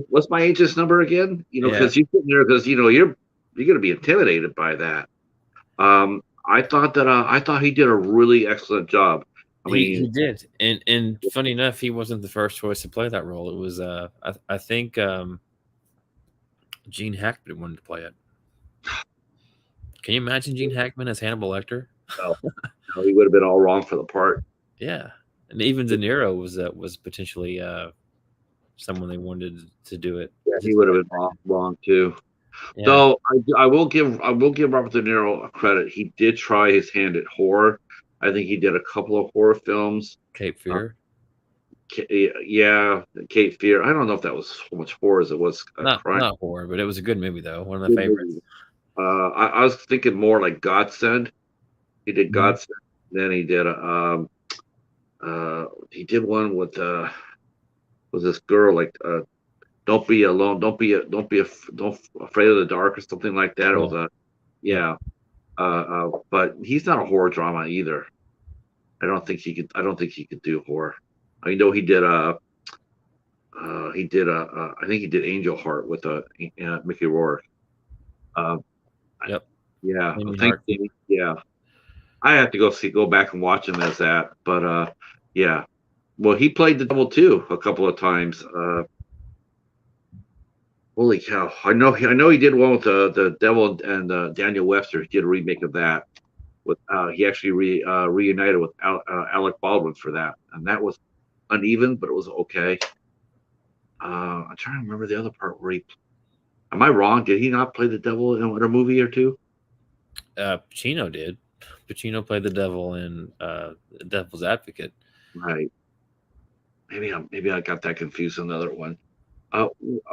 What's my agent's number again? Because you sit there because you're going to be intimidated by that. I thought he did a really excellent job. I mean, he did, and funny enough, he wasn't the first choice to play that role. It was I think Gene Hackman wanted to play it. Can you imagine Gene Hackman as Hannibal Lecter? No, he would have been all wrong for the part. Yeah, and even De Niro was potentially someone they wanted to do it. Yeah, he would have been wrong too. Yeah. Though I will give Robert De Niro a credit. He did try his hand at horror. I think he did a couple of horror films. Cape Fear. Yeah, Cape Fear. I don't know if that was so much horror as it was crime. Not horror, but it was a good movie though. One of the favorites. I was thinking more like Godsend. He did Godsend. Then he did one with this girl, like Don't Be Alone, don't be afraid of the dark or something like that. Cool. It was but he's not a horror drama either. I don't think he could do horror. I know he did I think he did Angel Heart with Mickey Rourke. Yep. Yeah. Yeah. I have to go back and watch him as that. But yeah. Well, he played the devil too a couple of times. Holy cow! I know he did one with the devil and Daniel Webster. He did a remake of that. With he actually reunited with Alec Baldwin for that, and that was uneven, but it was okay. I'm trying to remember the other part where he. Am I wrong? Did he not play the devil in a movie or two? Pacino did. Pacino played the devil in Devil's Advocate. Right. Maybe I got that confused with another one.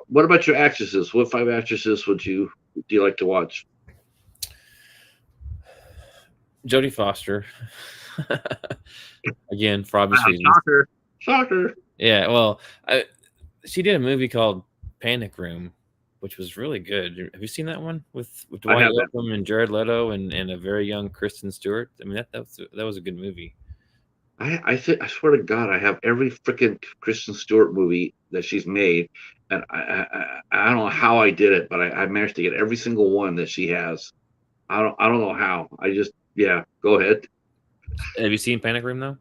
What about your actresses? What 5 actresses do you like to watch? Jodie Foster. Again, for obvious reasons. Shocker. Yeah, well, she did a movie called Panic Room, which was really good. Have you seen that one with Dwight Yoakam and Jared Leto and a very young Kristen Stewart? I mean, that was a good movie. I swear to God, I have every freaking Kristen Stewart movie that she's made, and I don't know how I did it, but I managed to get every single one that she has. I don't know how. Go ahead. Have you seen Panic Room though?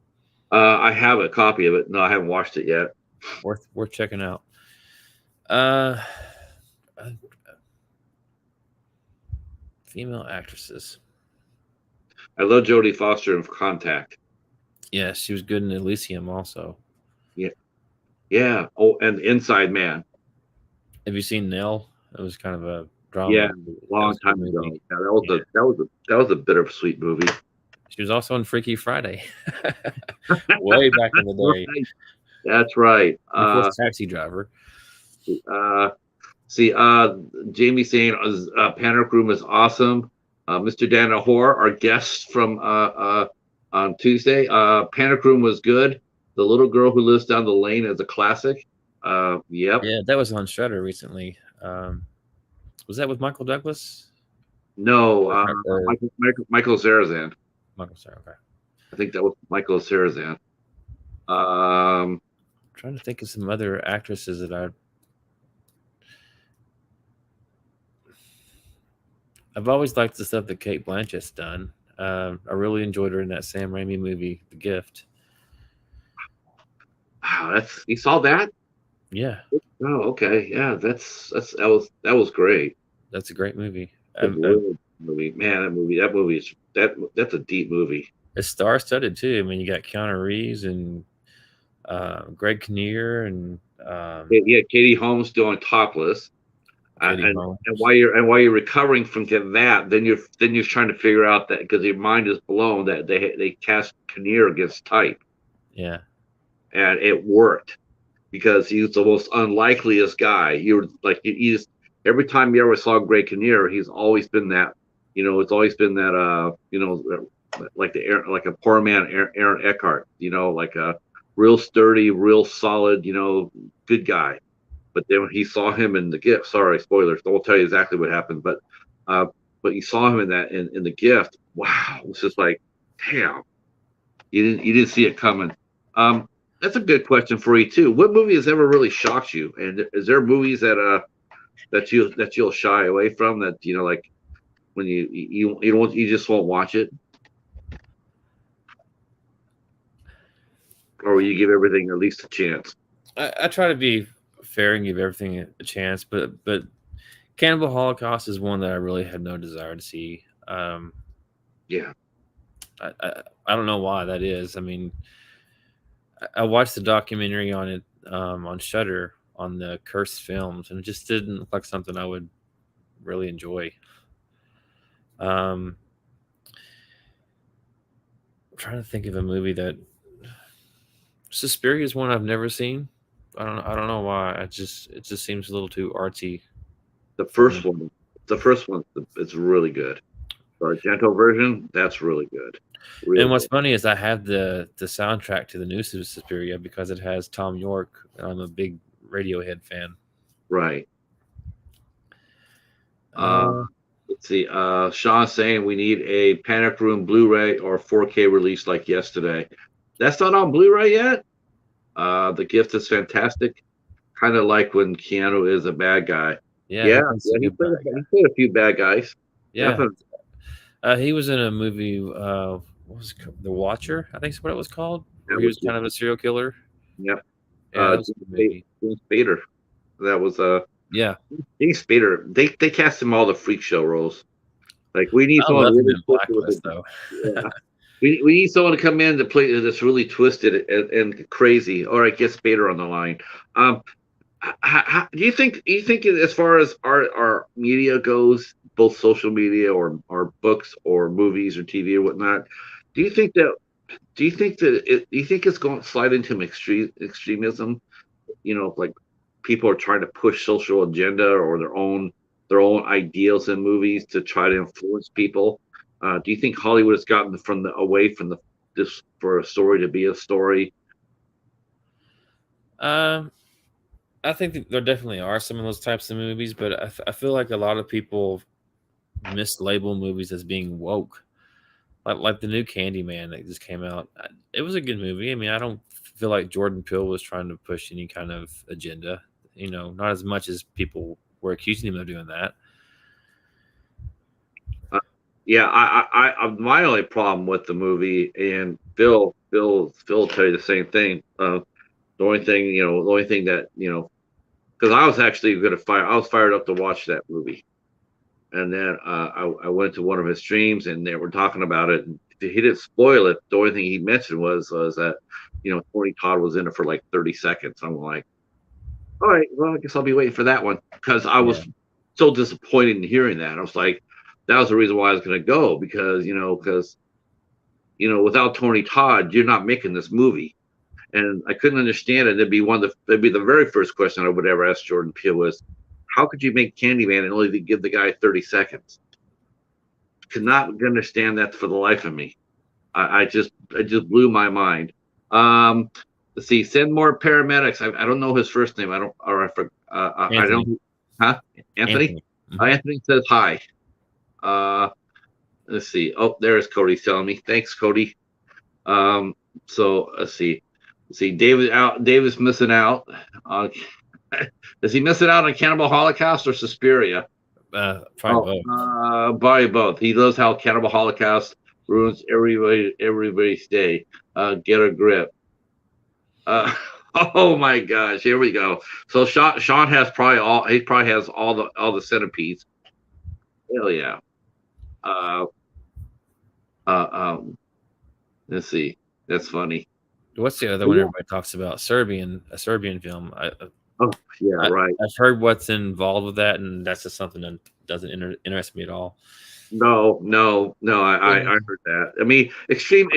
I have a copy of it. No, I haven't watched it yet. Worth checking out. Female actresses. I love Jodie Foster in Contact. Yeah, she was good in Elysium also. Yeah. Yeah. Oh, and Inside Man. Have you seen Nell? It was kind of a drama. Yeah, That long was a good time ago. movie. Yeah, that was Yeah. that was a bittersweet movie. She was also on Freaky Friday, way back in the day, Right. That's right. before Taxi Driver. Uh, see, Jamie saying Panic Room is awesome. Mr. Dan Ahor, our guest from on Tuesday. Panic Room was good. The Little Girl Who Lives Down the Lane is a classic. Yep. Yeah, that was on Shudder recently. Was that with Michael Douglas? No, Or Michael Zarazan. Michael, sorry, okay. I think that was Michael Zarazan. Trying to think of some other actresses that I've always liked the stuff that Kate Blanchett's done. I really enjoyed her in that Sam Raimi movie, The Gift. Wow, that's you saw that? Yeah, Oh, okay. Yeah, that was great. that's a great movie. That's a really good movie. Man, that movie is that's a deep movie. It's star-studded too. I mean, you got Keanu Reeves and Greg Kinnear and Yeah, Katie Holmes doing Topless. Katie Holmes. And while you're recovering from that, then you're trying to figure out that because your mind is blown that they cast Kinnear against type, Yeah, and it worked because he's the most unlikeliest guy. You're like you just every time you ever saw Greg Kinnear, he's always been that. It's always been that. Like a poor man Aaron Eckhart. Like a real sturdy, real solid. Good guy. But then when he saw him in The Gift, sorry, spoilers, I won't tell you exactly what happened, but you saw him in that in The Gift. Wow, it was just like, damn, you didn't see it coming. That's a good question for you too. What movie has ever really shocked you? And is there movies that you'll shy away from that like when you just won't watch it, or will you give everything at least a chance? I try to be fair and give everything a chance, but Cannibal Holocaust is one that I really had no desire to see. Yeah. I don't know why that is. I mean, I watched the documentary on it on Shudder on the cursed films, and it just didn't look like something I would really enjoy. I'm trying to think of a movie that Suspiria is one I've never seen. I don't know why. It just seems a little too artsy. The first one is really good. The Argento version, that's really good. Really And what's good. funny is I have the soundtrack to the new Suspiria because it has Tom York, and I'm a big Radiohead fan. Right. Let's see. Sean's saying we need a Panic Room Blu-ray or 4K release like yesterday. That's not on Blu-ray yet. The Gift is fantastic. Kind of like when Keanu is a bad guy. Yeah, He played a few bad guys. yeah. Definitely. He was in a movie. What was it called? The Watcher? I think is what it was called. Where That he was was kind of a serial killer. Yep. Yeah, that was a good movie. James Spader. That was Yeah, James Spader. They cast him all the freak show roles. Like we need I someone love him really in twisted with Blacklist it. though. Yeah. We need someone to come in to play that's really twisted and crazy. All right, get Spader on the line. Do you think as far as our media goes, both social media or books or movies or TV or whatnot, do you think that it's going to slide into extremism? Like people are trying to push social agenda or their own ideals in movies to try to influence people. Do you think Hollywood has gotten away from this for a story to be a story? I think that there definitely are some of those types of movies, but I feel like a lot of people mislabel movies as being woke. Like the new Candyman that just came out. It was a good movie. I mean, I don't feel like Jordan Peele was trying to push any kind of agenda. Not as much as people were accusing him of doing that. Yeah, my only problem with the movie, and Phil will tell you the same thing. The only thing that because I was actually I was fired up to watch that movie, and then I went to one of his streams and they were talking about it. And he didn't spoil it. The only thing he mentioned was that Tony Todd was in it for like 30 seconds. I'm like, all right, well, I guess I'll be waiting for that one because I was so disappointed in hearing that. I was like, that was the reason why I was going to go because without Tony Todd, you're not making this movie. And I couldn't understand it. That'd be the very first question I would ever ask Jordan Peele was, how could you make Candyman and only give the guy 30 seconds? Could not understand that for the life of me. It just blew my mind. Let's see. Send more paramedics. I don't know his first name. I don't. Or I forgot. I don't. Huh? Anthony. Anthony says hi. Let's see. Oh, there's Cody's telling me. Thanks, Cody. So let's see. David's missing out. Is he missing out on Cannibal Holocaust or Suspiria? Probably both. Probably both. He loves how Cannibal Holocaust ruins everybody's day. Get a grip. Oh my gosh! Here we go. So Sean has probably all. He probably has all the centipedes. Hell yeah. Let's see. That's funny. What's the other one everybody talks about? A Serbian film. Right. I've heard what's involved with that, and that's just something that doesn't interest me at all. No. I heard that. I mean, extreme.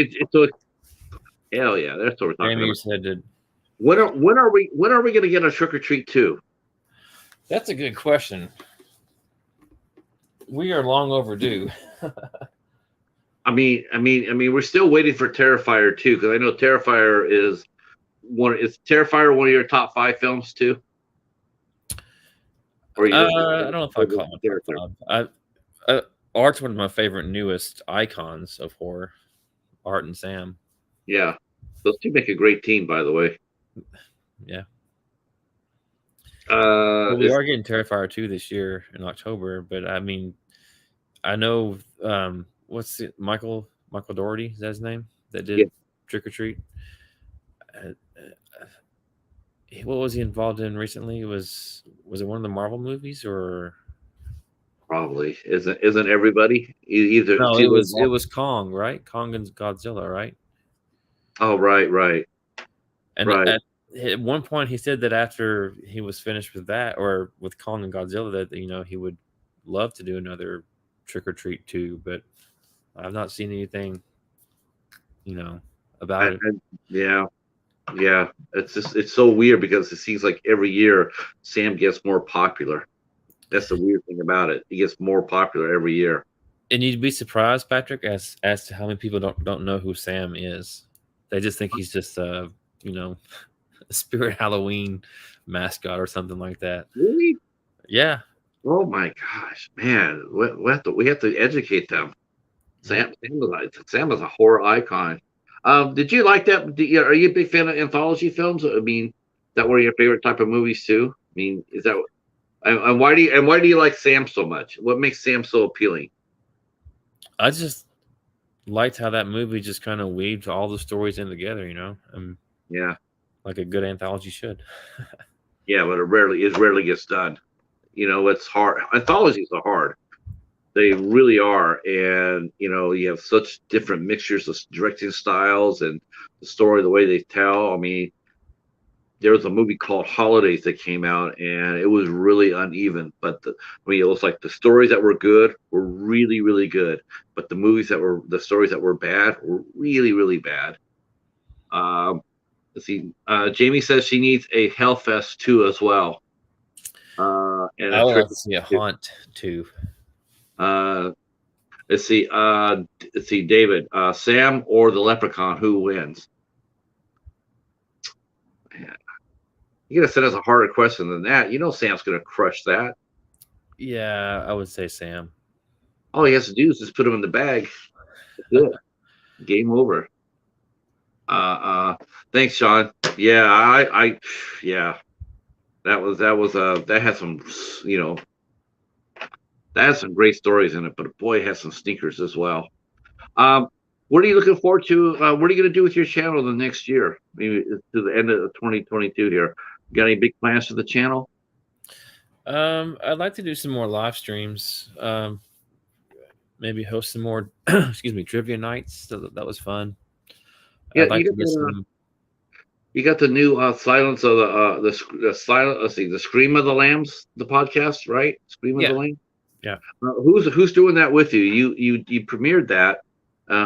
Hell yeah, that's what we're talking about. Said when are we going to get a Trick or Treat 2? That's a good question. We are long overdue. I mean, we're still waiting for Terrifier 2 because I know Terrifier is one. Is Terrifier one of your top 5 films too? Or I don't know if I call it my top 5. Art's one of my favorite newest icons of horror. Art and Sam. Yeah, those two make a great team, by the way. Yeah. We are getting Terrifier 2 this year in October, but I mean, I know what's it? Michael Dougherty, is that his name? That did Trick or Treat. What was he involved in recently? Was it one of the Marvel movies or? Probably isn't everybody either? No, it was Kong, right? Kong and Godzilla, right? Oh, right. And at one point, he said that after he was finished with that, or with Kong and Godzilla, that he would love to do another Trick or Treat 2, but I've not seen anything, about it. Yeah. It's so weird because it seems like every year Sam gets more popular. That's the weird thing about it. He gets more popular every year. And you'd be surprised, Patrick, as to how many people don't know who Sam is. They just think he's just a Spirit Halloween mascot or something like that. Really? Yeah. Oh my gosh, man! We have to educate them. Sam is a horror icon. Did you like that? Are you a big fan of anthology films? I mean, that were your favorite type of movies too? I mean, is that? And why do you like Sam so much? What makes Sam so appealing? I just liked how that movie just kind of weaved all the stories in together, Yeah. Like a good anthology should. Yeah, but it rarely gets done. It's hard. Anthologies are hard. They really are. And, you have such different mixtures of directing styles and the story, the way they tell. I mean, there was a movie called Holidays that came out and it was really uneven. But it was like the stories that were good were really, really good. But the stories that were bad were really, really bad. Let's see. Jamie says she needs a Hellfest 2 as well. And I would like to see a Haunt 2. Let's see. David, Sam or the Leprechaun, who wins? Man, you gotta send us a harder question than that. Sam's gonna crush that. Yeah, I would say Sam. All he has to do is just put him in the bag. Good. Game over. Thanks, Sean. Yeah, that had some, that has some great stories in it, but boy, it has some sneakers as well. What are you looking forward to? What are you going to do with your channel the next year? Maybe to the end of 2022 here. Got any big plans for the channel? I'd like to do some more live streams. Maybe host some more, trivia nights. That was fun. Yeah, I'd like to get some You got the new Silence of the silent. Let's see, the Scream of the Lambs, the podcast, right? Scream of the Yeah. Lamb. Yeah. Who's doing that with you? You premiered that.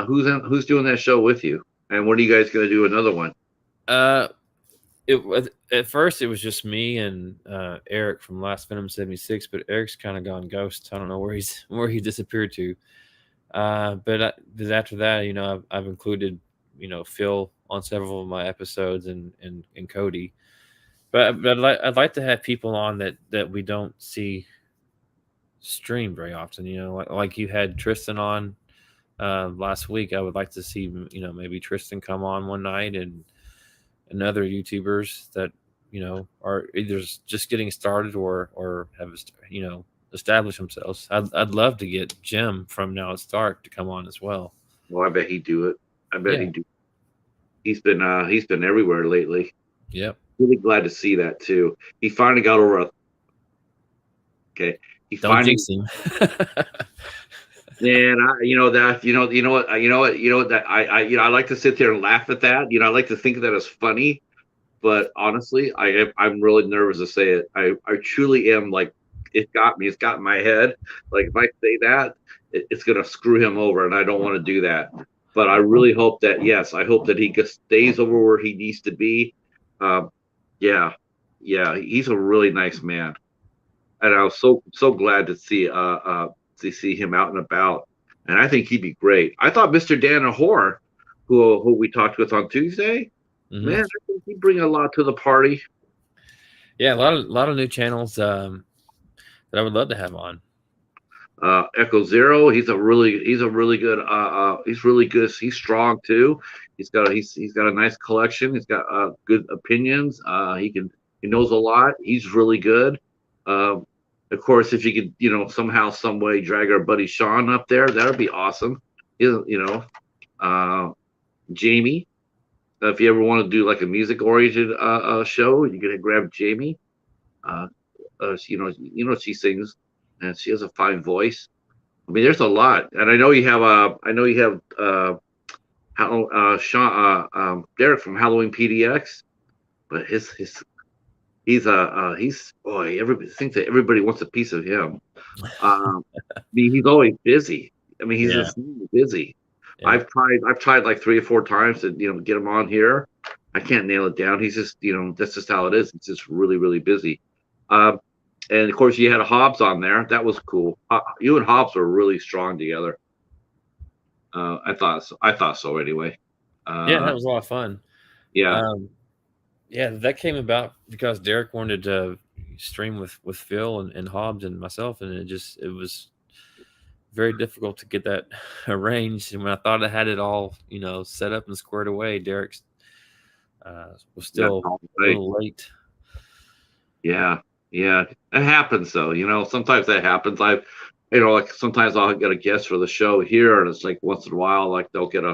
Who's doing that show with you? And when are you guys going to do another one? It was at first it was just me and Eric from Last Venom 76, but Eric's kind of gone ghost. I don't know where he disappeared to. But after that, I've included Phil on several of my episodes and Cody. But I'd like to have people on that we don't see stream very often. Like you had Tristan on last week. I would like to see maybe Tristan come on one night and other YouTubers that are either just getting started or have established themselves. I'd love to get Jim from Now It's Dark to come on as well. Well, I bet he'd do it. I bet Yeah. he'd do. He's been everywhere lately. Yep. Really glad to see that too. He finally got over. Okay. He Don't finally. jinx him. And I like to sit there and laugh at that. I like to think of that as funny, but honestly, I'm really nervous to say it. I truly am. Like, it got me. It's got in my head. Like, if I say that, it's gonna screw him over, and I don't want to do that. But I really hope that, yes, I hope that he stays over where he needs to be. Yeah, he's a really nice man, and I was so glad to see him out and about, and I think he'd be great. I thought Mr. Dan Ahor, who we talked with on Tuesday, man, I think he'd bring a lot to the party. Yeah, a lot of new channels that I would love to have on. Echo Zero, he's really good. He's really good. He's strong too. He's got a nice collection. He's got good opinions. He knows a lot. He's really good. Of course, if you could, somehow, some way drag our buddy Sean up there, that would be awesome. Jamie, if you ever want to do like a music-oriented show, you can grab Jamie. She sings, and she has a fine voice. I mean, there's a lot, and I know you have Sean Derek from Halloween PDX, but he's boy. Everybody thinks that everybody wants a piece of him. I mean, he's always busy. I mean, he's just busy. Yeah. I've tried like 3 or 4 times to get him on here. I can't nail it down. He's just that's just how it is. It's just really, really busy. And of course, you had a Hobbs on there. That was cool. You and Hobbs were really strong together. I thought so anyway. Yeah, that was a lot of fun. Yeah. Yeah, that came about because Derek wanted to stream with Phil and Hobbs and myself, and it was very difficult to get that arranged. And when I thought I had it all, set up and squared away, Derek's was still a little late. Yeah, it happens though. Sometimes that happens. Like sometimes I'll get a guest for the show here, and it's like once in a while, like they'll get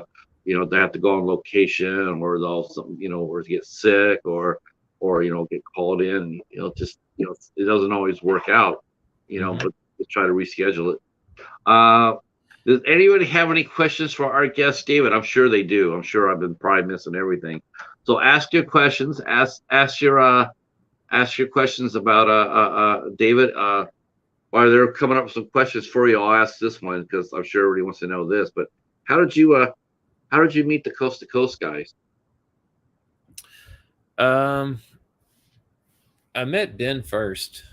they have to go on location, or or get sick, or get called in. It doesn't always work out. But just try to reschedule it. Does anybody have any questions for our guest, David? I'm sure they do. I'm sure I've been probably missing everything. So ask your questions. Ask your questions about David. While they're coming up with some questions for you, I'll ask this one because I'm sure everybody wants to know this. But how did you meet the Coast to Coast guys? I met Ben first.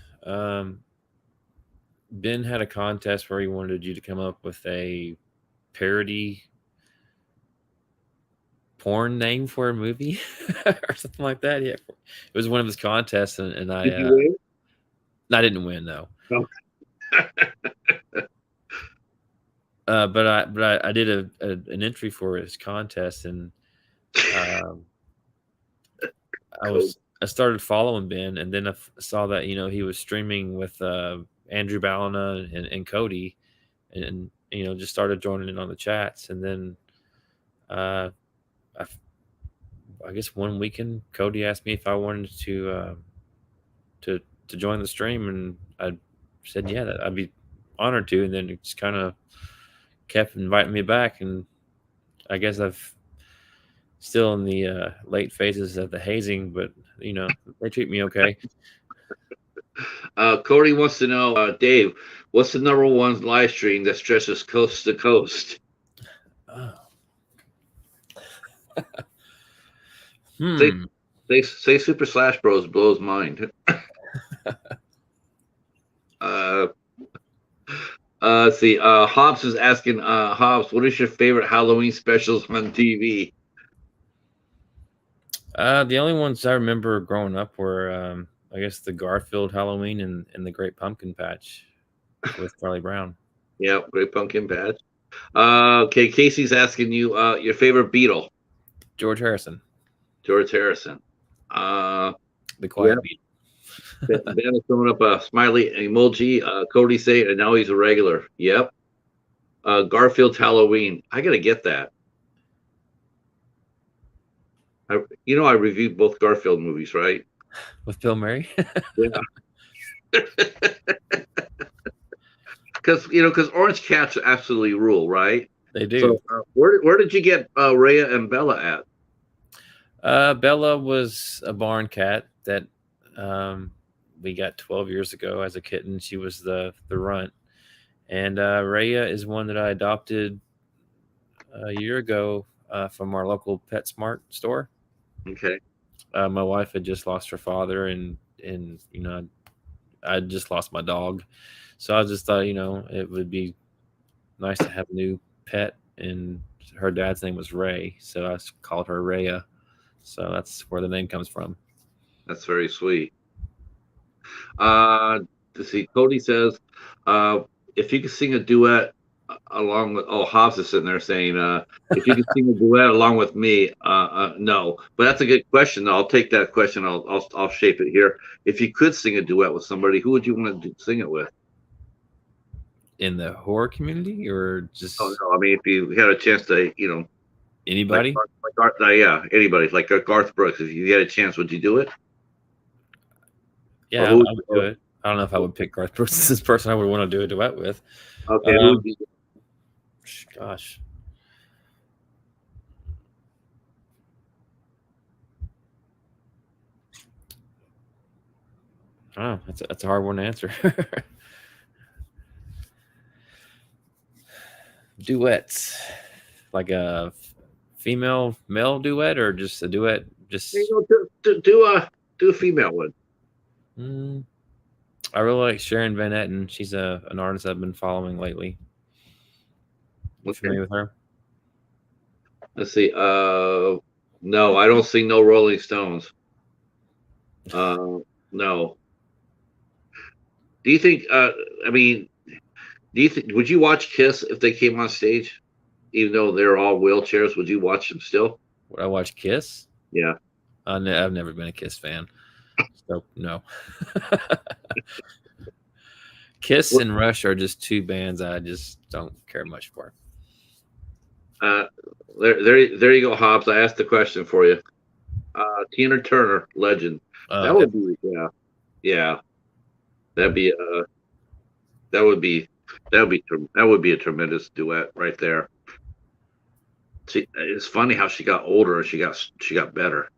Ben had a contest where he wanted you to come up with a parody porn name for a movie or something like that. Yeah, it was one of his contests, and I. Did you win? I didn't win though. No. But I did an entry for his contest, and I started following Ben, and then I saw that he was streaming with Andrew Ballina and Cody, and just started joining in on the chats, and then I guess one weekend Cody asked me if I wanted to join the stream, and I said yeah, that I'd be honored to, and then it just kind of kept inviting me back, and I guess I've still in the late phases of the hazing, but they treat me okay. Cody wants to know, Dave, what's the number one live stream that stretches coast to coast? Oh. Say Super Slash Bros blows mind. Let's see. Hobbs is asking, Hobbs, what is your favorite Halloween specials on TV? The only ones I remember growing up were, I guess, the Garfield Halloween and the Great Pumpkin Patch with Charlie Brown. Yeah, Great Pumpkin Patch. Okay, Casey's asking you your favorite Beatle. George Harrison. George Harrison. The Quiet Beat. Ben is throwing up a smiley emoji. Cody say, and now he's a regular. Yep. Garfield's Halloween. I gotta get that. I reviewed both Garfield movies, right? With Bill Murray. Yeah. Because Orange Cats absolutely rule, right? They do. So, where did you get Rhea and Bella at? Bella was a barn cat that we got 12 years ago as a kitten. She was the runt. And Rhea is one that I adopted a year ago from our local PetSmart store. Okay. My wife had just lost her father, and I just lost my dog. So I just thought, it would be nice to have a new pet. And her dad's name was Ray, so I called her Rhea. So that's where the name comes from. That's very sweet. To see, Cody says, if you could sing a duet along with, Hobbs is sitting there saying, if you could sing a duet along with me, no. But that's a good question. I'll take that question. I'll shape it here. If you could sing a duet with somebody, who would you want to sing it with? In the horror community, or just? Oh no, I mean, if you had a chance to, anybody? Yeah, anybody, like Garth Brooks. If you had a chance, would you do it? Yeah, I would do it. I don't know if I would pick Garth Brooks as this person I would want to do a duet with. Okay, who would you do? Gosh. Oh, that's a hard one to answer. Duets, like a female male duet, or just a duet? Just do a female one. I really like Sharon Van Etten. She's an artist I've been following lately. You familiar with her? Let's see. No, I don't see no Rolling Stones. No. Do you think? Would you watch Kiss if they came on stage, even though they're all wheelchairs? Would you watch them still? Would I watch Kiss? Yeah. I've never been a Kiss fan, so no. Kiss and Rush are just two bands I just don't care much for. There you go, Hobbs. I asked the question for you. Tina Turner, legend. That would be, yeah. That would be a tremendous duet right there. It's funny how she got older and she got better.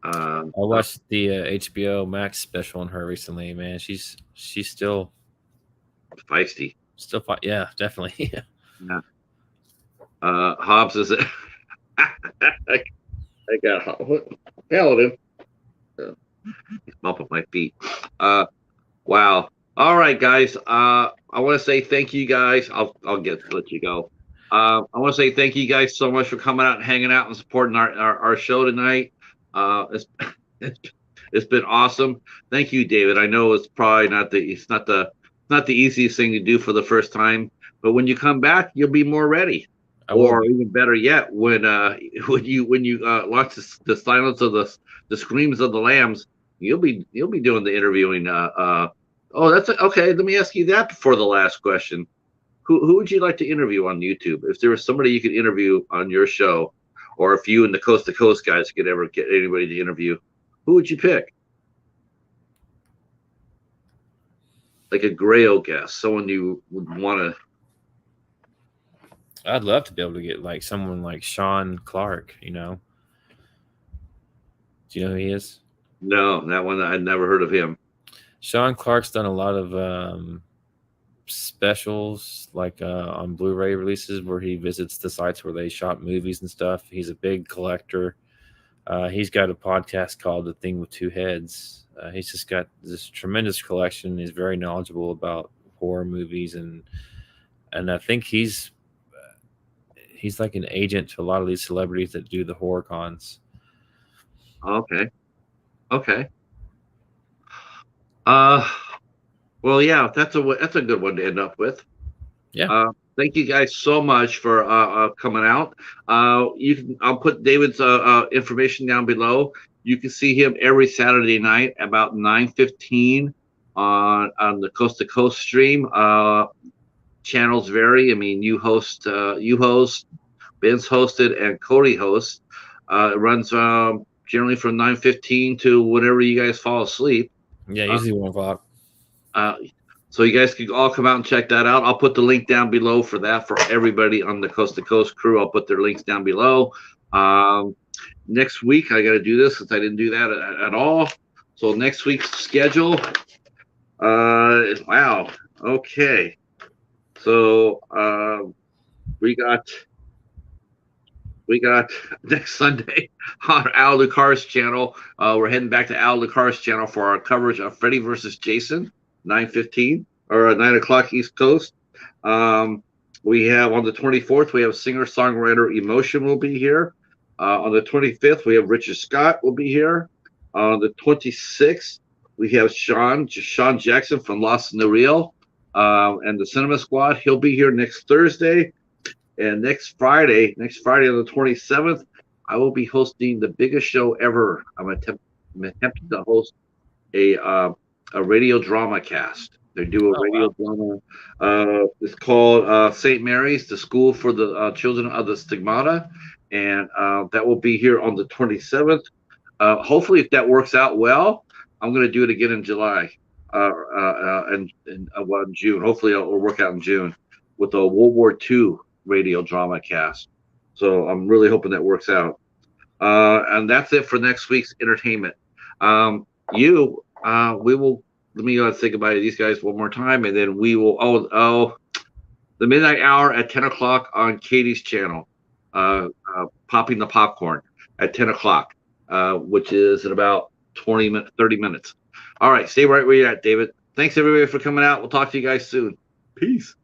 I watched the HBO Max special on her recently. Man, she's still feisty. Still fight. Yeah, definitely. Yeah. Hobbs is I got hell of him. He's bumping my feet. Wow. All right, guys. I want to say thank you, guys. I'll let you go. I want to say thank you guys so much for coming out and hanging out and supporting our show tonight. It's been awesome. Thank you, David. I know it's probably not the easiest thing to do for the first time, but when you come back, you'll be more ready. Or even better yet, when you launch the silence of the screams of the lambs, you'll be doing the interviewing. That's okay. Let me ask you that before the last question. Who would you like to interview on YouTube? If there was somebody you could interview on your show, or if you and the Coast to Coast guys could ever get anybody to interview, who would you pick? Like a Grail guest, someone you would want to. I'd love to be able to get like someone like Sean Clark. You know, do you know who he is? No, that one I'd never heard of him. Sean Clark's done a lot of specials like on Blu-ray releases where he visits the sites where they shot movies and stuff. He's a big collector. He's got a podcast called The Thing with Two Heads. He's just got this tremendous collection. He's very knowledgeable about horror movies, and I think he's like an agent to a lot of these celebrities that do the horror cons. Okay. Well, yeah, that's a good one to end up with. Yeah. Thank you guys so much for coming out. I'll put David's information down below. You can see him every Saturday night about 9:15 on the Coast to Coast stream. Channels vary. I mean, you host, Ben's hosted, and Cody hosts. It runs generally from 9:15 to whenever you guys fall asleep. Yeah, usually 1 o'clock. So you guys can all come out and check that out. I'll put the link down below for that for everybody on the Coast to Coast crew. I'll put their links down below. Next week, I got to do this since I didn't do that at all. So next week's schedule. Wow. Okay. So we got next Sunday on Al Lucar's channel. We're heading back to Al Lucar's channel for our coverage of Freddy versus Jason, 9:15 or 9 o'clock East Coast. We have on the 24th, we have singer-songwriter Emotion will be here. On the 25th, we have Richard Scott will be here. On the 26th, we have Sean Jackson from Lost in the Reel and the Cinema Squad. He'll be here next Thursday. And next Friday on the 27th, I will be hosting the biggest show ever. I'm attempting to host a radio drama cast. They do a radio drama. It's called St. Mary's, the School for the Children of the Stigmata, and that will be here on the 27th. Hopefully, if that works out well, I'm going to do it again in July and in June. Hopefully, it'll work out in June with a World War II radio drama cast. So I'm really hoping that works out. And that's it for next week's entertainment. We will. Let me say goodbye to these guys one more time, and then we will. The midnight hour at 10 o'clock on Katie's channel, popping the popcorn at 10 o'clock, which is in about 30 minutes. All right, stay right where you're at, David. Thanks everybody for coming out. We'll talk to you guys soon. Peace.